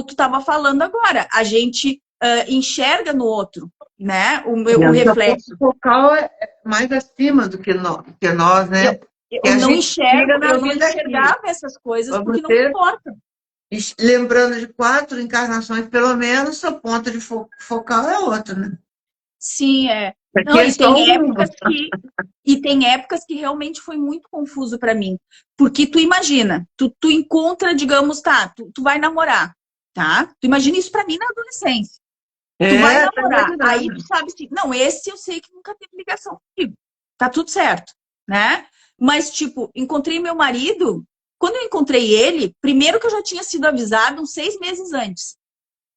tu estava falando agora, a gente enxerga no outro, né? O Nossa ponto reflexo. focal é mais acima do que nós, Eu, né? Que eu a não gente liga enxergo, na eu não vida aqui. enxergava essas coisas Para porque não me você, importa. lembrando de 4 encarnações, pelo menos, seu ponto de focal é outro, né? Sim, é. Aqui Não, é só uma. e tem épocas que realmente foi muito confuso para mim, porque tu imagina, tu encontra, digamos, tá, tu vai namorar, tá? Tu imagina isso para mim na adolescência. Tu vai É, tá namorar, aí tu imaginando. sabe assim, não, esse eu sei que nunca teve ligação comigo. Tá tudo certo, né? Mas tipo, encontrei meu marido, quando eu encontrei ele, primeiro que eu já tinha sido avisada uns 6 meses antes,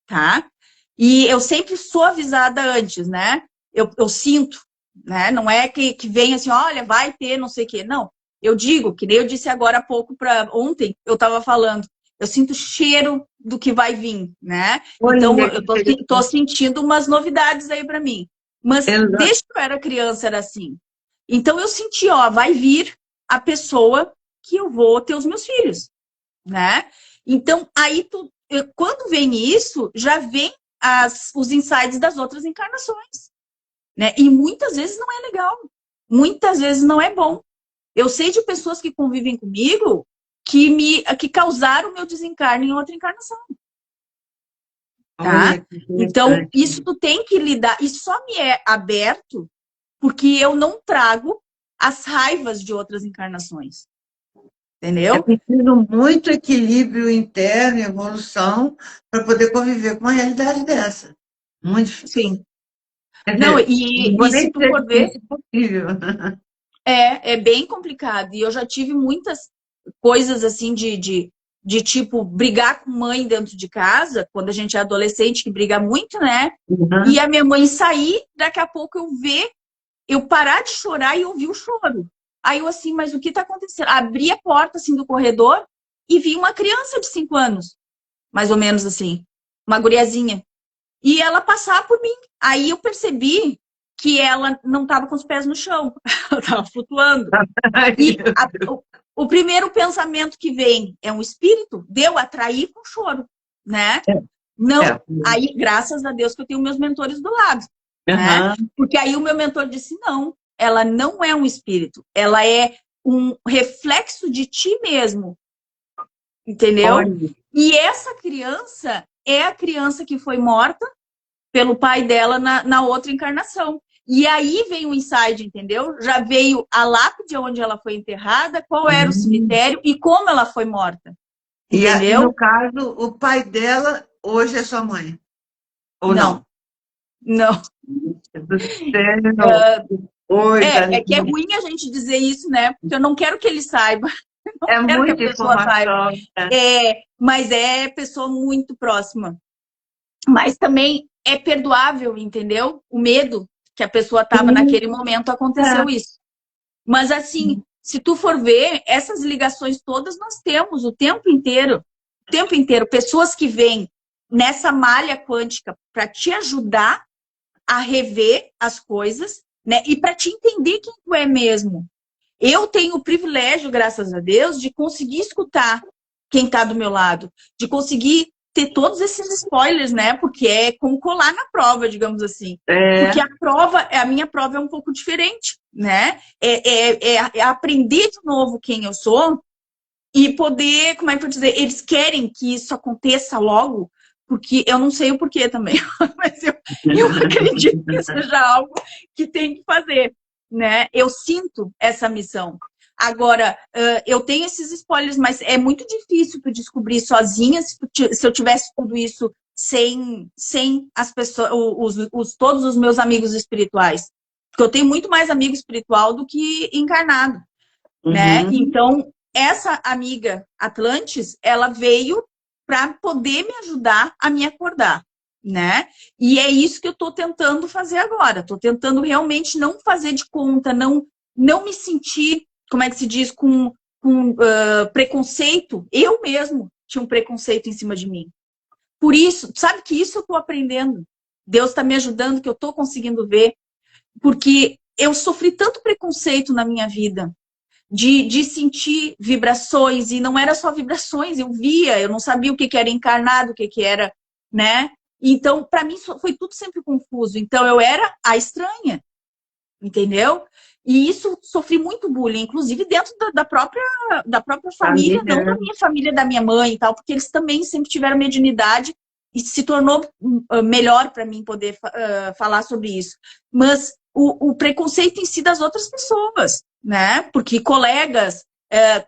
tá? E eu sempre sou avisada antes, né? Eu sinto, né? Não é que vem assim, olha, vai ter, não sei o quê. Não. Eu digo, que nem eu disse agora há pouco, ontem, eu estava falando, eu sinto o cheiro do que vai vir, né? Então, Olha que eu tô interessante. sentindo umas novidades aí para mim. Mas Exato. desde que eu era criança era assim. Então, eu senti, ó, vai vir a pessoa que eu vou ter os meus filhos, né? Então, aí quando vem isso, já vem os insights das outras encarnações, né? E muitas vezes não é legal, muitas vezes não é bom. Eu sei de pessoas que convivem comigo que causaram o meu desencarne em outra encarnação, Olha tá? que Então, interessante. isso tu tem que lidar, e só me é aberto porque eu não trago as raivas de outras encarnações, É entendeu? preciso muito equilíbrio interno e evolução para poder conviver com uma realidade dessa. Muito difícil. Sim. Quer Não, dizer, não vou e se nem tu dizer for ver, difícil, impossível. é bem complicado. E eu já tive muitas coisas assim de tipo brigar com mãe dentro de casa, quando a gente é adolescente, que briga muito, né? E Uhum. a minha mãe sair, daqui a pouco eu parar de chorar e ouvir o choro. Aí eu assim, mas o que tá acontecendo? Abri a porta assim do corredor e vi uma criança de 5 anos, mais ou menos assim, uma guriazinha. E ela passar por mim. Aí eu percebi que ela não estava com os pés no chão, ela estava flutuando. Ai, E meu Deus. o primeiro pensamento que vem é um espírito, deu atrair com choro, né? É, Não, é. aí graças a Deus que eu tenho meus mentores do lado, né? Aham. Porque aí o meu mentor disse: não, ela não é um espírito, ela é um reflexo de ti mesmo, entendeu? Olha, E essa criança é a criança que foi morta pelo pai dela na outra encarnação. E aí veio o insight, entendeu? Já veio a lápide onde ela foi enterrada, qual era o cemitério e como ela foi morta. E Entendeu? no caso, o pai dela hoje é sua mãe? Ou não? Não. Do céu. Oi, É que é ruim a gente dizer isso, né? Porque eu não quero que ele saiba. Não é quero que a muita pessoa saiba. informação. Né? Mas é pessoa muito próxima. Mas também é perdoável, entendeu? O medo que a pessoa estava naquele momento aconteceu isso. Mas assim, se tu for ver, essas ligações todas nós temos o tempo inteiro. O tempo inteiro. Pessoas que vêm nessa malha quântica para te ajudar a rever as coisas, né? E para te entender quem tu é mesmo. Eu tenho o privilégio, graças a Deus, de conseguir escutar quem está do meu lado, de conseguir ter todos esses spoilers, né? Porque é como colar na prova, digamos assim. Porque a minha prova é um pouco diferente, né? É aprender de novo quem eu sou e poder, como é que eu vou dizer, eles querem que isso aconteça logo, porque eu não sei o porquê também, mas eu acredito que seja algo que tem que fazer, né? Eu sinto essa missão. Agora, eu tenho esses spoilers, mas é muito difícil tu descobrir sozinha se eu tivesse tudo isso sem as pessoas, todos os meus amigos espirituais. Porque eu tenho muito mais amigo espiritual do que encarnado, né? Então, essa amiga Atlantis, ela veio para poder me ajudar a me acordar, né? E é isso que eu estou tentando fazer agora. Estou tentando realmente não fazer de conta, não me sentir, como é que se diz, com preconceito. Eu mesmo tinha um preconceito em cima de mim. Por isso, sabe que isso eu estou aprendendo. Deus está me ajudando, que eu estou conseguindo ver, porque eu sofri tanto preconceito na minha vida. De sentir vibrações, e não era só vibrações, eu via, eu não sabia o que era encarnado, o que era, né? Então, para mim, foi tudo sempre confuso. Então, eu era a estranha, entendeu? E isso sofri muito bullying, inclusive dentro da própria família, não da minha família, da minha mãe e tal, porque eles também sempre tiveram mediunidade e se tornou melhor para mim poder falar sobre isso. Mas o preconceito em si das outras pessoas, né? Porque colegas,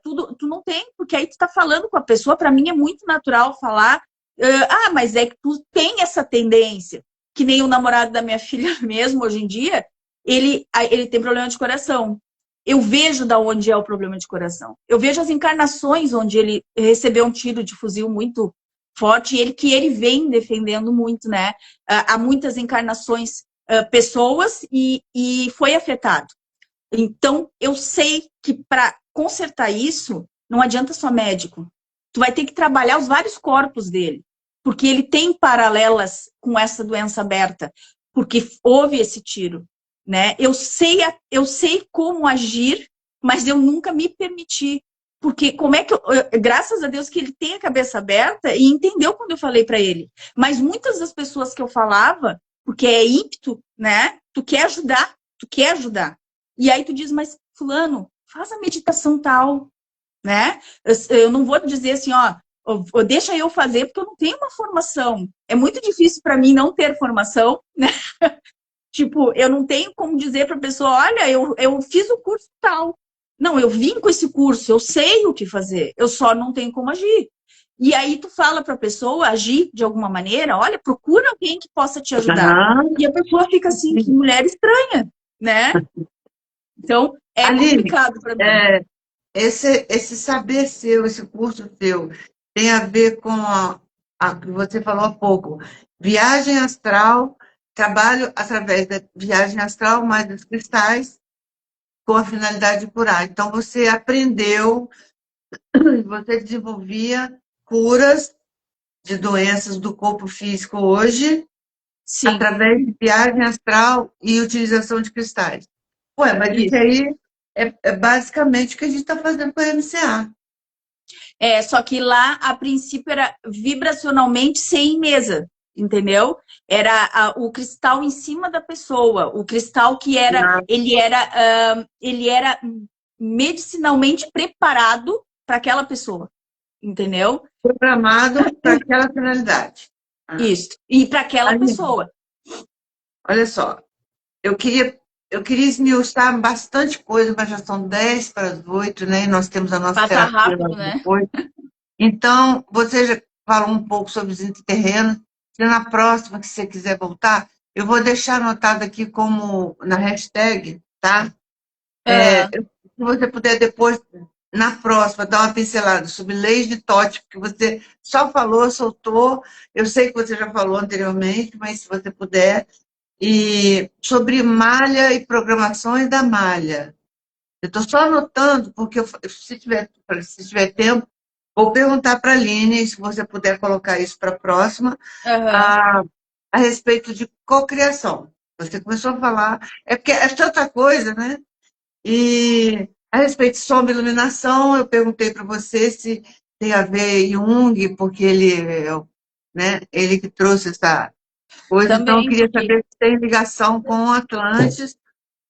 tudo, tu não tem, porque aí tu tá falando com a pessoa, para mim é muito natural falar, mas é que tu tem essa tendência, que nem o namorado da minha filha mesmo, hoje em dia, ele tem problema de coração. Eu vejo da onde é o problema de coração. Eu vejo as encarnações onde ele recebeu um tiro de fuzil muito forte e que ele vem defendendo muito, né? Há muitas encarnações, pessoas e foi afetado. Então, eu sei que para consertar isso, não adianta só médico. Tu vai ter que trabalhar os vários corpos dele, porque ele tem paralelas com essa doença aberta, porque houve esse tiro, né? Eu sei como agir, mas eu nunca me permiti. Porque como é que graças a Deus que ele tem a cabeça aberta e entendeu quando eu falei para ele. Mas muitas das pessoas que eu falava, porque é ímpeto, né? Tu quer ajudar. E aí tu diz, mas fulano, faz a meditação tal, né? Eu não vou dizer assim, ó, deixa eu fazer porque eu não tenho uma formação. É muito difícil para mim não ter formação, né? Tipo, eu não tenho como dizer para a pessoa, olha, eu fiz o curso tal. Não, eu vim com esse curso, eu sei o que fazer, eu só não tenho como agir. E aí tu fala para a pessoa agir de alguma maneira, olha, procura alguém que possa te ajudar. E a pessoa fica assim, que mulher estranha, né? Então, é Aline, complicado para mim. Esse saber seu, esse curso seu, tem a ver com a que você falou há pouco, viagem astral, trabalho através da viagem astral, mais dos cristais, com a finalidade de curar. Então, você aprendeu, você desenvolvia curas de doenças do corpo físico hoje, Sim. através de viagem astral e utilização de cristais. Ué, mas isso aí é basicamente o que a gente está fazendo com a MCA. Só que lá, a princípio, era vibracionalmente sem mesa, entendeu? Era o cristal em cima da pessoa, o cristal que era, ele era medicinalmente preparado para aquela pessoa, entendeu? Programado para aquela finalidade. Isso, e para aquela pessoa. Olha só, eu queria, eu queria esmiuçar bastante coisa, mas já são 10 para as 8, né? E nós temos a nossa Passa terapia lá rápido, né? depois. Então, você já falou um pouco sobre os interterrenos. Se na próxima que você quiser voltar, eu vou deixar anotado aqui como na hashtag, tá? Ah, Se você puder depois, na próxima, dar uma pincelada sobre leis de Tote, porque você só falou, soltou. Eu sei que você já falou anteriormente, mas se você puder. E sobre malha e programações da malha. Eu estou só anotando, porque se tiver tempo, vou perguntar para a Aline, se você puder colocar isso para a próxima, aham. a, a respeito de cocriação. Você começou a falar, é porque é tanta coisa, né? E a respeito de sombra e iluminação, eu perguntei para você se tem a ver Jung, porque ele, né, ele que trouxe essa coisa, então eu Também, queria porque saber se tem ligação com Atlantis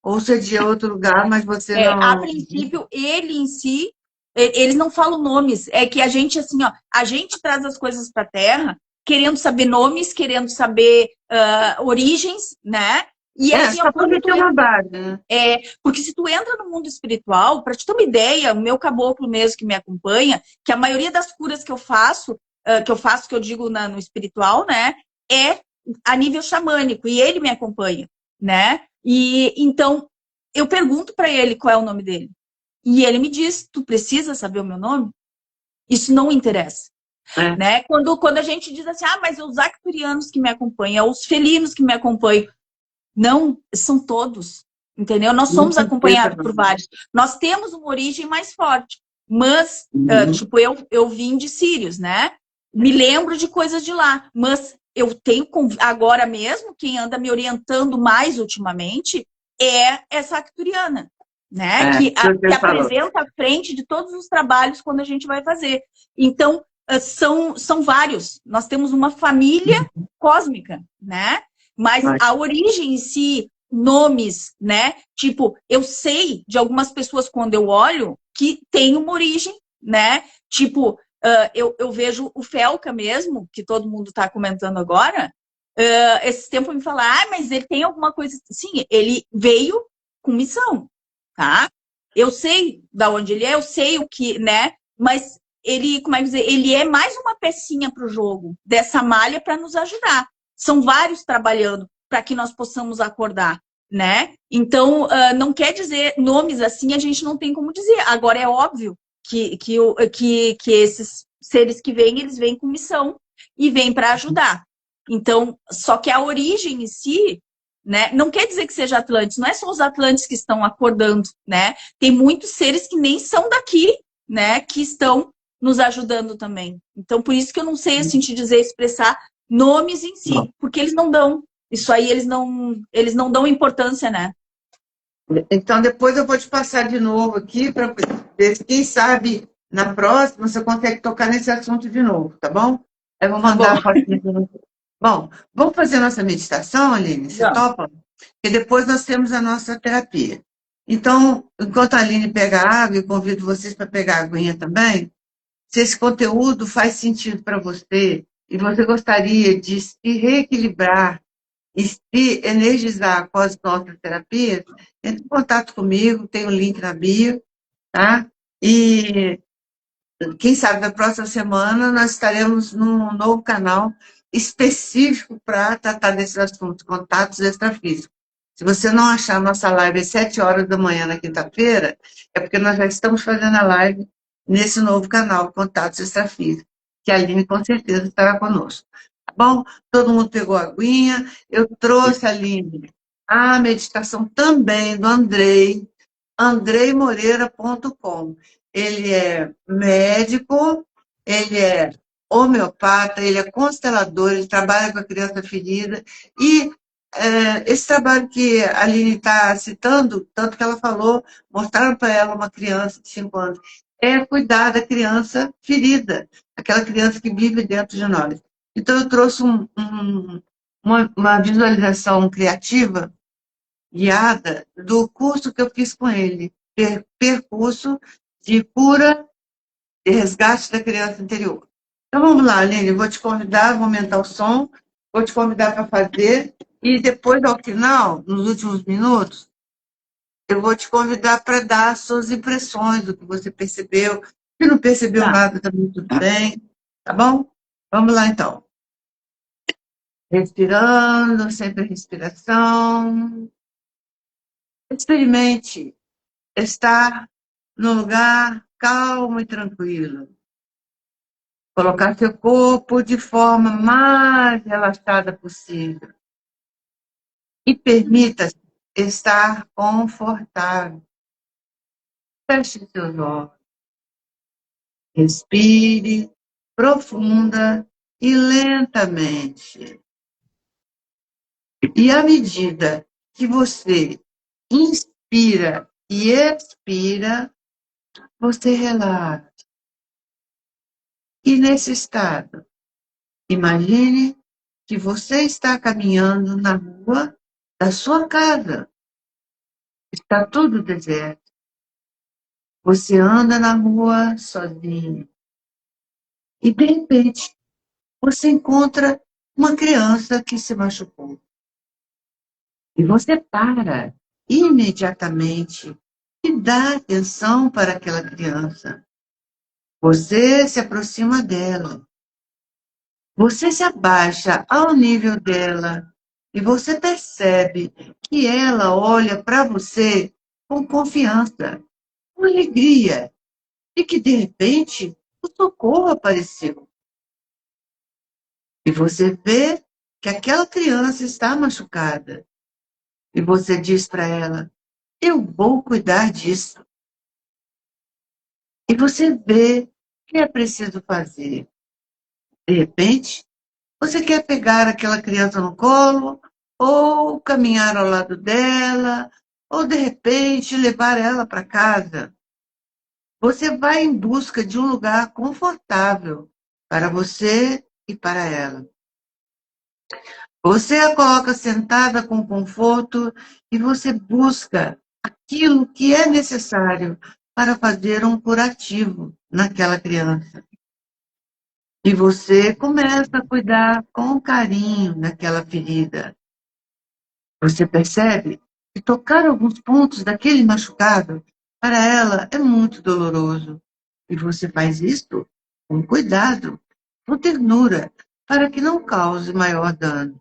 ou se é de outro lugar, mas você a não. princípio, ele em si, eles não falam nomes. É que a gente, assim, ó, a gente traz as coisas para a Terra querendo saber nomes, querendo saber origens, né? E é assim, ó, Só para quando ele tu ter uma base, né? porque se tu entra no mundo espiritual, para te ter uma ideia, o meu caboclo mesmo que me acompanha, que a maioria das curas que eu faço, que eu digo no espiritual, né, é a nível xamânico, e ele me acompanha, né? E então eu pergunto para ele qual é o nome dele. E ele me diz: "Tu precisa saber o meu nome?" Isso não interessa, É, né? Quando a gente diz assim: "Ah, mas os arcturianos que me acompanham, os felinos que me acompanham", não, são todos, entendeu? Nós não somos certeza, acompanhados não. por vários. Nós temos uma origem mais forte, mas, Uhum. tipo, eu vim de Sírios, né? Me lembro de coisas de lá, mas eu tenho, agora mesmo, quem anda me orientando mais ultimamente é essa acturiana, né? É, Que você falou. apresenta à frente de todos os trabalhos quando a gente vai fazer. Então, são vários. Nós temos uma família cósmica, né? Mas Mas, a origem em si, nomes, né? Tipo, eu sei de algumas pessoas quando eu olho que tem uma origem, né? Tipo, eu vejo o Felca mesmo, que todo mundo está comentando agora. Esse tempo me falar, mas ele tem alguma coisa. Sim, ele veio com missão, tá? Eu sei da onde ele é, eu sei o que, né? Mas ele, como é que dizer, ele é mais uma pecinha para o jogo dessa malha para nos ajudar. São vários trabalhando para que nós possamos acordar, né? Então, não quer dizer nomes assim, a gente não tem como dizer. Agora, é óbvio que esses seres que vêm, eles vêm com missão e vêm para ajudar. Então, só que a origem em si, né, não quer dizer que seja Atlantes, não é só os Atlantes que estão acordando, né? Tem muitos seres que nem são daqui, né, que estão nos ajudando também. Então, por isso que eu não sei assim te dizer, expressar nomes em si, porque eles não dão. Isso aí eles não dão importância, né? então, depois eu vou te passar de novo aqui para ver se, quem sabe, na próxima você consegue tocar nesse assunto de novo, tá bom? Eu vou Tá bom. mandar a fotinha para você. Bom, vamos fazer nossa meditação, Aline? Você Não. topa? E depois nós temos a nossa terapia. Então, enquanto a Aline pega água, eu convido vocês para pegar a aguinha também. Se esse conteúdo faz sentido para você e você gostaria de se reequilibrar e se energizar com as nossas terapias, entre em contato comigo, tem o link na bio, tá? E quem sabe na próxima semana nós estaremos num novo canal específico para tratar desses assuntos, contatos extrafísicos. Se você não achar a nossa live às 7 horas da manhã na quinta-feira, é porque nós já estamos fazendo a live nesse novo canal, Contatos Extrafísicos, que a Aline com certeza estará conosco. Tá bom? Todo mundo pegou a aguinha. Eu trouxe, Aline, a meditação também do Andrei, andreimoreira.com. Ele é médico, ele é homeopata, ele é constelador, ele trabalha com a criança ferida. E esse trabalho que a Aline está citando, tanto que ela falou, mostraram para ela uma criança de 5 anos, é cuidar da criança ferida, aquela criança que vive dentro de nós. Então, eu trouxe uma visualização criativa guiada do curso que eu fiz com ele, percurso de cura e resgate da criança interior. Então vamos lá, Aline, vou te convidar, vou aumentar o som, vou te convidar para fazer E depois, ao final, nos últimos minutos, eu vou te convidar para dar as suas impressões do que você percebeu. Se não percebeu Tá. nada, também tudo bem, tá bom? Vamos lá, então. Respirando, sempre a respiração. Experimente estar num lugar calmo e tranquilo. Colocar seu corpo de forma mais relaxada possível. E permita-se estar confortável. Feche seus olhos. Respire profunda e lentamente. E à medida que você inspira e expira, você relaxa. E nesse estado, imagine que você está caminhando na rua da sua casa. Está tudo deserto. Você anda na rua sozinho. E, de repente, você encontra uma criança que se machucou. E você para imediatamente e dá atenção para aquela criança. Você se aproxima dela. Você se abaixa ao nível dela e você percebe que ela olha para você com confiança, com alegria, e que, de repente, o socorro apareceu. E você vê que aquela criança está machucada. E você diz para ela: eu vou cuidar disso. E você vê o que é preciso fazer. De repente, você quer pegar aquela criança no colo, ou caminhar ao lado dela, ou de repente levar ela para casa. Você vai em busca de um lugar confortável para você e para ela. Você a coloca sentada com conforto e você busca aquilo que é necessário para fazer um curativo naquela criança. E você começa a cuidar com carinho daquela ferida. Você percebe que tocar alguns pontos daquele machucado, para ela, é muito doloroso. E você faz isso com cuidado, com ternura, para que não cause maior dano.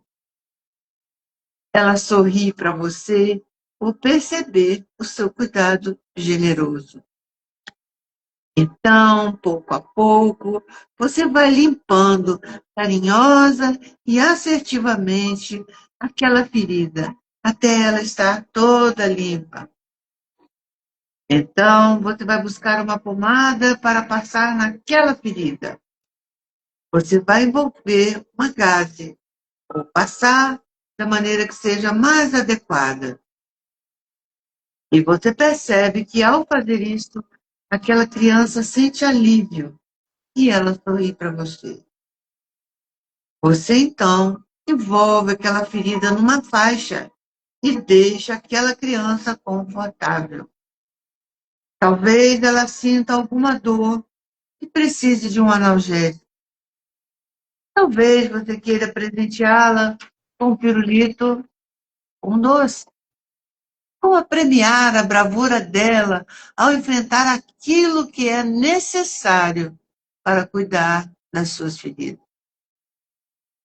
Ela sorri para você por perceber o seu cuidado generoso. Então, pouco a pouco, você vai limpando carinhosa e assertivamente aquela ferida, até ela estar toda limpa. Então, você vai buscar uma pomada para passar naquela ferida. Você vai envolver uma gaze, ou passar da maneira que seja mais adequada. E você percebe que, ao fazer isso, aquela criança sente alívio e ela sorri para você. Você, então, envolve aquela ferida numa faixa e deixa aquela criança confortável. Talvez ela sinta alguma dor e precise de um analgésico. Talvez você queira presenteá-la com um pirulito, um doce. Como premiar a bravura dela ao enfrentar aquilo que é necessário para cuidar das suas feridas.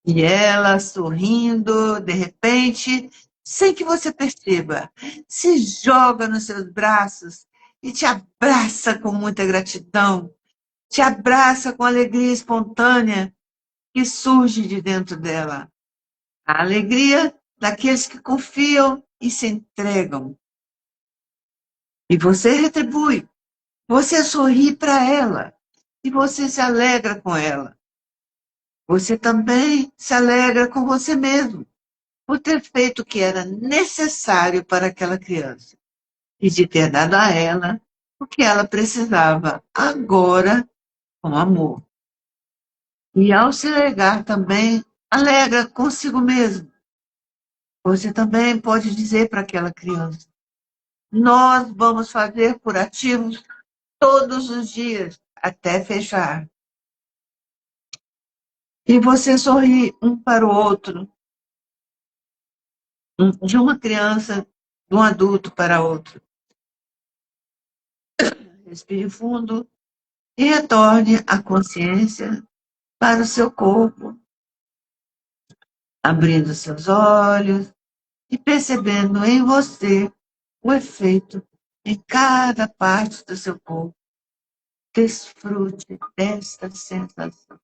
E ela, sorrindo, de repente, sem que você perceba, se joga nos seus braços e te abraça com muita gratidão, te abraça com alegria espontânea que surge de dentro dela. A alegria daqueles que confiam e se entregam. E você retribui, você sorri para ela e você se alegra com ela. Você também se alegra com você mesmo por ter feito o que era necessário para aquela criança e de ter dado a ela o que ela precisava agora com amor. E ao se alegar também, alegra consigo mesmo. Você também pode dizer para aquela criança: nós vamos fazer curativos todos os dias até fechar. E você sorri um para o outro de uma criança, de um adulto para outro. Respire fundo e retorne a consciência para o seu corpo, abrindo seus olhos e percebendo em você o efeito em cada parte do seu corpo. Desfrute desta sensação.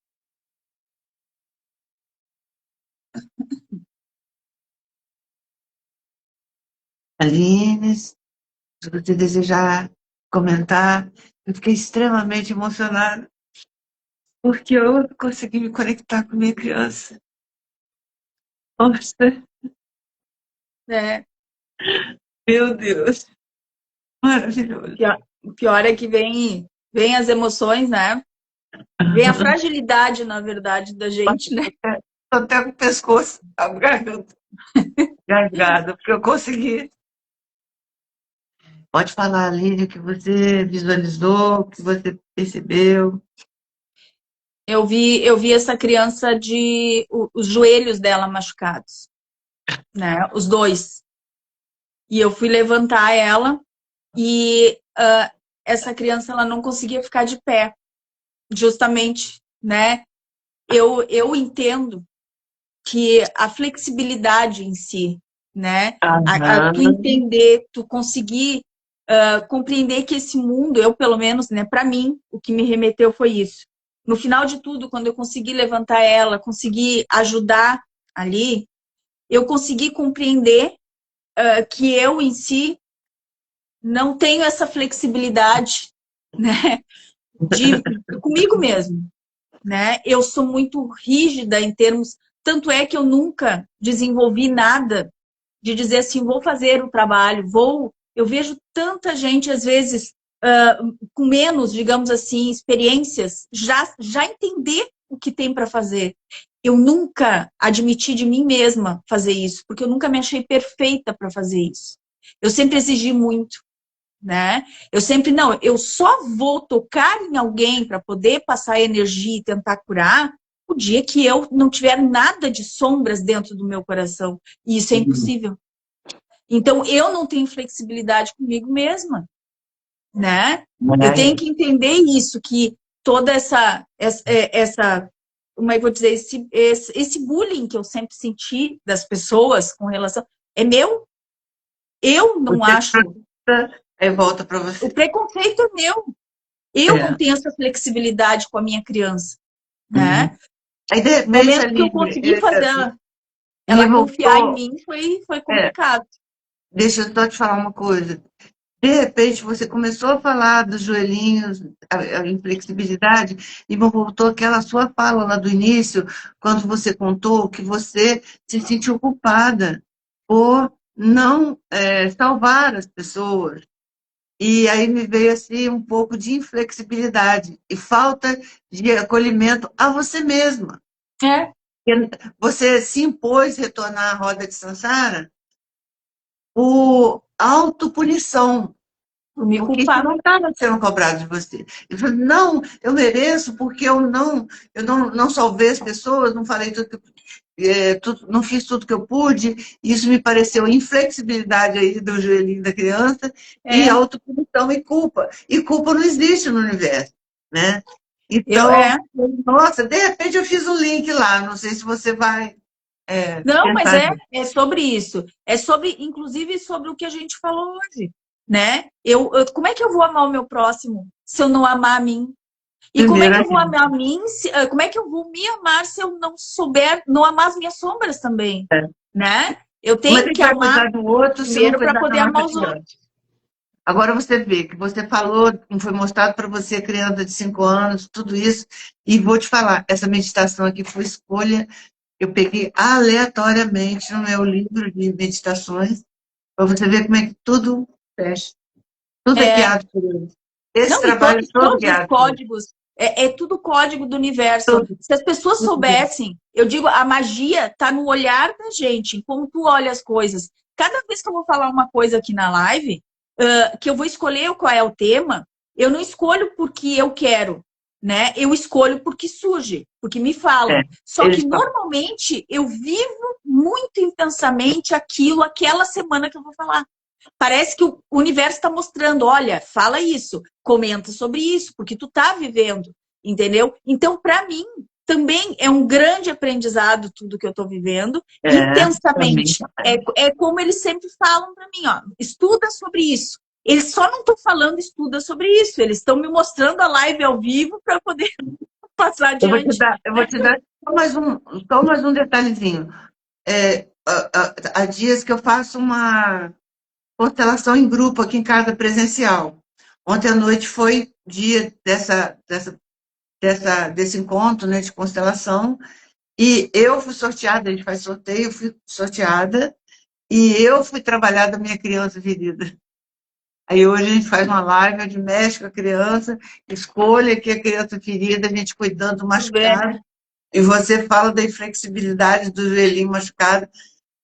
Aline, se você desejar comentar, eu fiquei extremamente emocionada porque eu consegui me conectar com minha criança. Nossa, É. meu Deus, maravilhoso. O pior é que vem as emoções, né? Vem a fragilidade, na verdade, da gente, né? Estou até com o pescoço, a garganta gargada, porque eu consegui. Pode falar, Aline, o que você visualizou, o que você percebeu. Eu vi essa criança os joelhos dela machucados, né? Os dois. E eu fui levantar ela e essa criança ela não conseguia ficar de pé, justamente, né? Eu entendo que a flexibilidade em si, né? Tu entender, tu conseguir compreender que esse mundo, eu pelo menos, né? Para mim, o que me remeteu foi isso. No final de tudo, quando eu consegui levantar ela, consegui ajudar ali, eu consegui compreender que eu em si não tenho essa flexibilidade, né? Comigo mesmo, né? Eu sou muito rígida em termos, tanto é que eu nunca desenvolvi nada de dizer assim, vou fazer o trabalho, eu vejo tanta gente às vezes com menos, digamos assim, experiências, já entender o que tem para fazer. Eu nunca admiti de mim mesma fazer isso, porque eu nunca me achei perfeita para fazer isso. Eu sempre exigi muito, né? Eu sempre, não, eu só vou tocar em alguém para poder passar energia e tentar curar o dia que eu não tiver nada de sombras dentro do meu coração. E isso é impossível. Então, eu não tenho flexibilidade comigo mesma, né? Eu tenho que entender isso, que toda essa como é que eu vou dizer, esse bullying que eu sempre senti das pessoas com relação, é meu. Eu não acho. Aí volta para você. O preconceito é meu. Eu não tenho essa flexibilidade com a minha criança, né? Aí, de repente, no momento que eu consegui fazer ela confiar em mim, foi complicado. Deixa eu só te falar uma coisa. De repente, você começou a falar dos joelhinhos, a inflexibilidade, e voltou aquela sua fala lá do início, quando você contou que você se sentiu culpada por não salvar as pessoas. E aí me veio assim um pouco de inflexibilidade e falta de acolhimento a você mesma. É. Você se impôs retornar à roda de Sansara por autopunição, porque isso não estava sendo cobrado de você. Ele falou, não, eu mereço porque eu não salvei as pessoas, não falei não fiz tudo que eu pude, isso me pareceu inflexibilidade aí do joelhinho da criança, e autopunição e culpa. E culpa não existe no universo, né? Então, nossa, de repente eu fiz um link lá, não sei se você vai... não, mas é sobre isso. É sobre, inclusive, sobre o que a gente falou hoje, né? Como é que eu vou amar o meu próximo se eu não amar a mim? E como é que eu vou amar a mim? Como é que eu vou me amar se eu não souber, não amar as minhas sombras também, né? Eu tenho que amar do outro, primeiro para poder amar os outros. Agora você vê que você falou, foi mostrado para você, criança de 5 anos, tudo isso, e vou te falar, essa meditação aqui foi escolha, eu peguei aleatoriamente no meu livro de meditações, para você ver como é que tudo fecha. Tudo é guiado por ele. Esse trabalho é todo guiado. Os códigos, é tudo código do universo. Tudo. Se as pessoas soubessem, eu digo, a magia está no olhar da gente, como tu olha as coisas. Cada vez que eu vou falar uma coisa aqui na live, que eu vou escolher qual é o tema, eu não escolho porque eu quero, né? Eu escolho porque surge, porque me falam. Só que normalmente eu vivo muito intensamente aquilo, aquela semana que eu vou falar. Parece que o universo está mostrando, olha, fala isso, comenta sobre isso, porque tu tá vivendo, entendeu? Então, para mim, também é um grande aprendizado tudo que eu estou vivendo, intensamente. É como eles sempre falam para mim, ó, estuda sobre isso. Eles só não estão falando estuda sobre isso, eles estão me mostrando a live ao vivo para poder passar adiante. Eu vou te dar só mais um detalhezinho. Há dias que eu faço uma constelação em grupo aqui em casa presencial. Ontem à noite foi dia desse encontro, né, de constelação, e eu fui sorteada, a gente faz sorteio, eu fui sorteada, e eu fui trabalhar da minha criança querida. Aí hoje a gente faz uma live, a gente mexe com a criança, escolhe aqui a criança querida, a gente cuidando do machucado, e você fala da inflexibilidade do joelhinho machucado.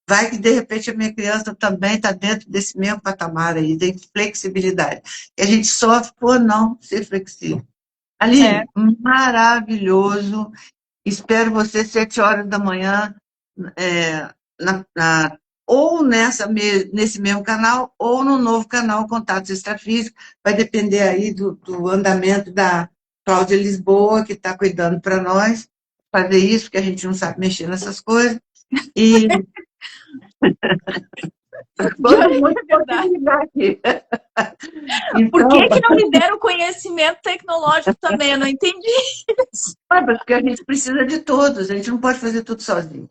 Vai que, de repente, a minha criança também está dentro desse mesmo patamar aí, de flexibilidade. E a gente sofre por não ser flexível. Aline, maravilhoso. Espero você 7 horas da manhã, ou nesse mesmo canal, ou no novo canal Contatos Extrafísicos. Vai depender aí do andamento da Cláudia Lisboa, que está cuidando para nós fazer isso, porque a gente não sabe mexer nessas coisas. E É verdade. Então, por que não me deram conhecimento tecnológico também? Eu não entendi isso. Porque a gente precisa de todos, a gente não pode fazer tudo sozinho.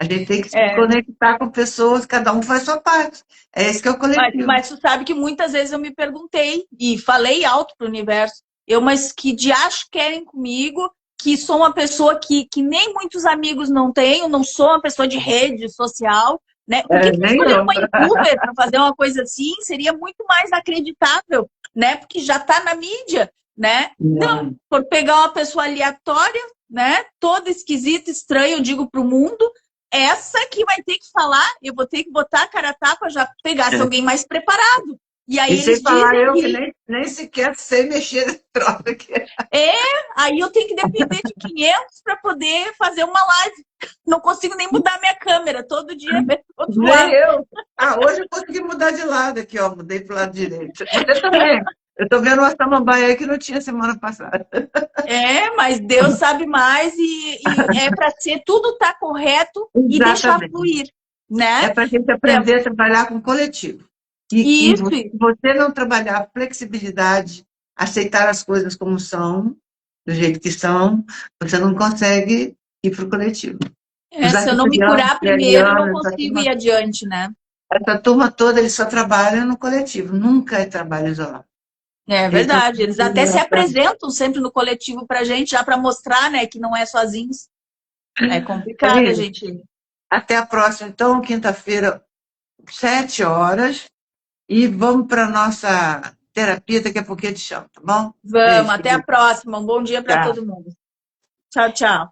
A gente tem que se conectar com pessoas, cada um faz sua parte. É esse que é o coletivo. Mas tu sabe que muitas vezes eu me perguntei, e falei alto para o universo, mas que diacho querem comigo, que sou uma pessoa que nem muitos amigos não tenho, não sou uma pessoa de rede social, né? Por que escolher uma youtuber para fazer uma coisa assim? Seria muito mais acreditável, né? Porque já está na mídia, né? Não, por pegar uma pessoa aleatória, né? Toda esquisita, estranha, eu digo para o mundo, essa que vai ter que falar, eu vou ter que botar a cara a tapa, já pegasse alguém mais preparado. E aí eles falar eu que nem sequer sei mexer na troca aqui. Aí eu tenho que depender de 500 para poder fazer uma live. Não consigo nem mudar minha câmera, todo dia. Nem eu. Hoje eu consegui mudar de lado aqui, ó, mudei para o lado direito. Você também. Eu estou vendo uma samambaia aí que não tinha semana passada. Mas Deus sabe mais e é para ser tudo tá correto. Exatamente. E deixar fluir, né? É para a gente aprender a trabalhar com o coletivo. E se você não trabalhar a flexibilidade, aceitar as coisas como são, do jeito que são, você não consegue ir para o coletivo. Se eu não me curar primeiro, eu não consigo ir adiante, né? Essa turma toda, eles só trabalham no coletivo, nunca é trabalho isolado. É verdade, eles até se apresentam sempre no coletivo pra gente, já para mostrar, né, que não é sozinhos. É complicado, a gente. Até a próxima, então, quinta-feira, 7 horas, e vamos para a nossa terapia, daqui a pouquinho eu te chamo, tá bom? Vamos, até a próxima. Um bom dia para todo mundo. Tchau, tchau.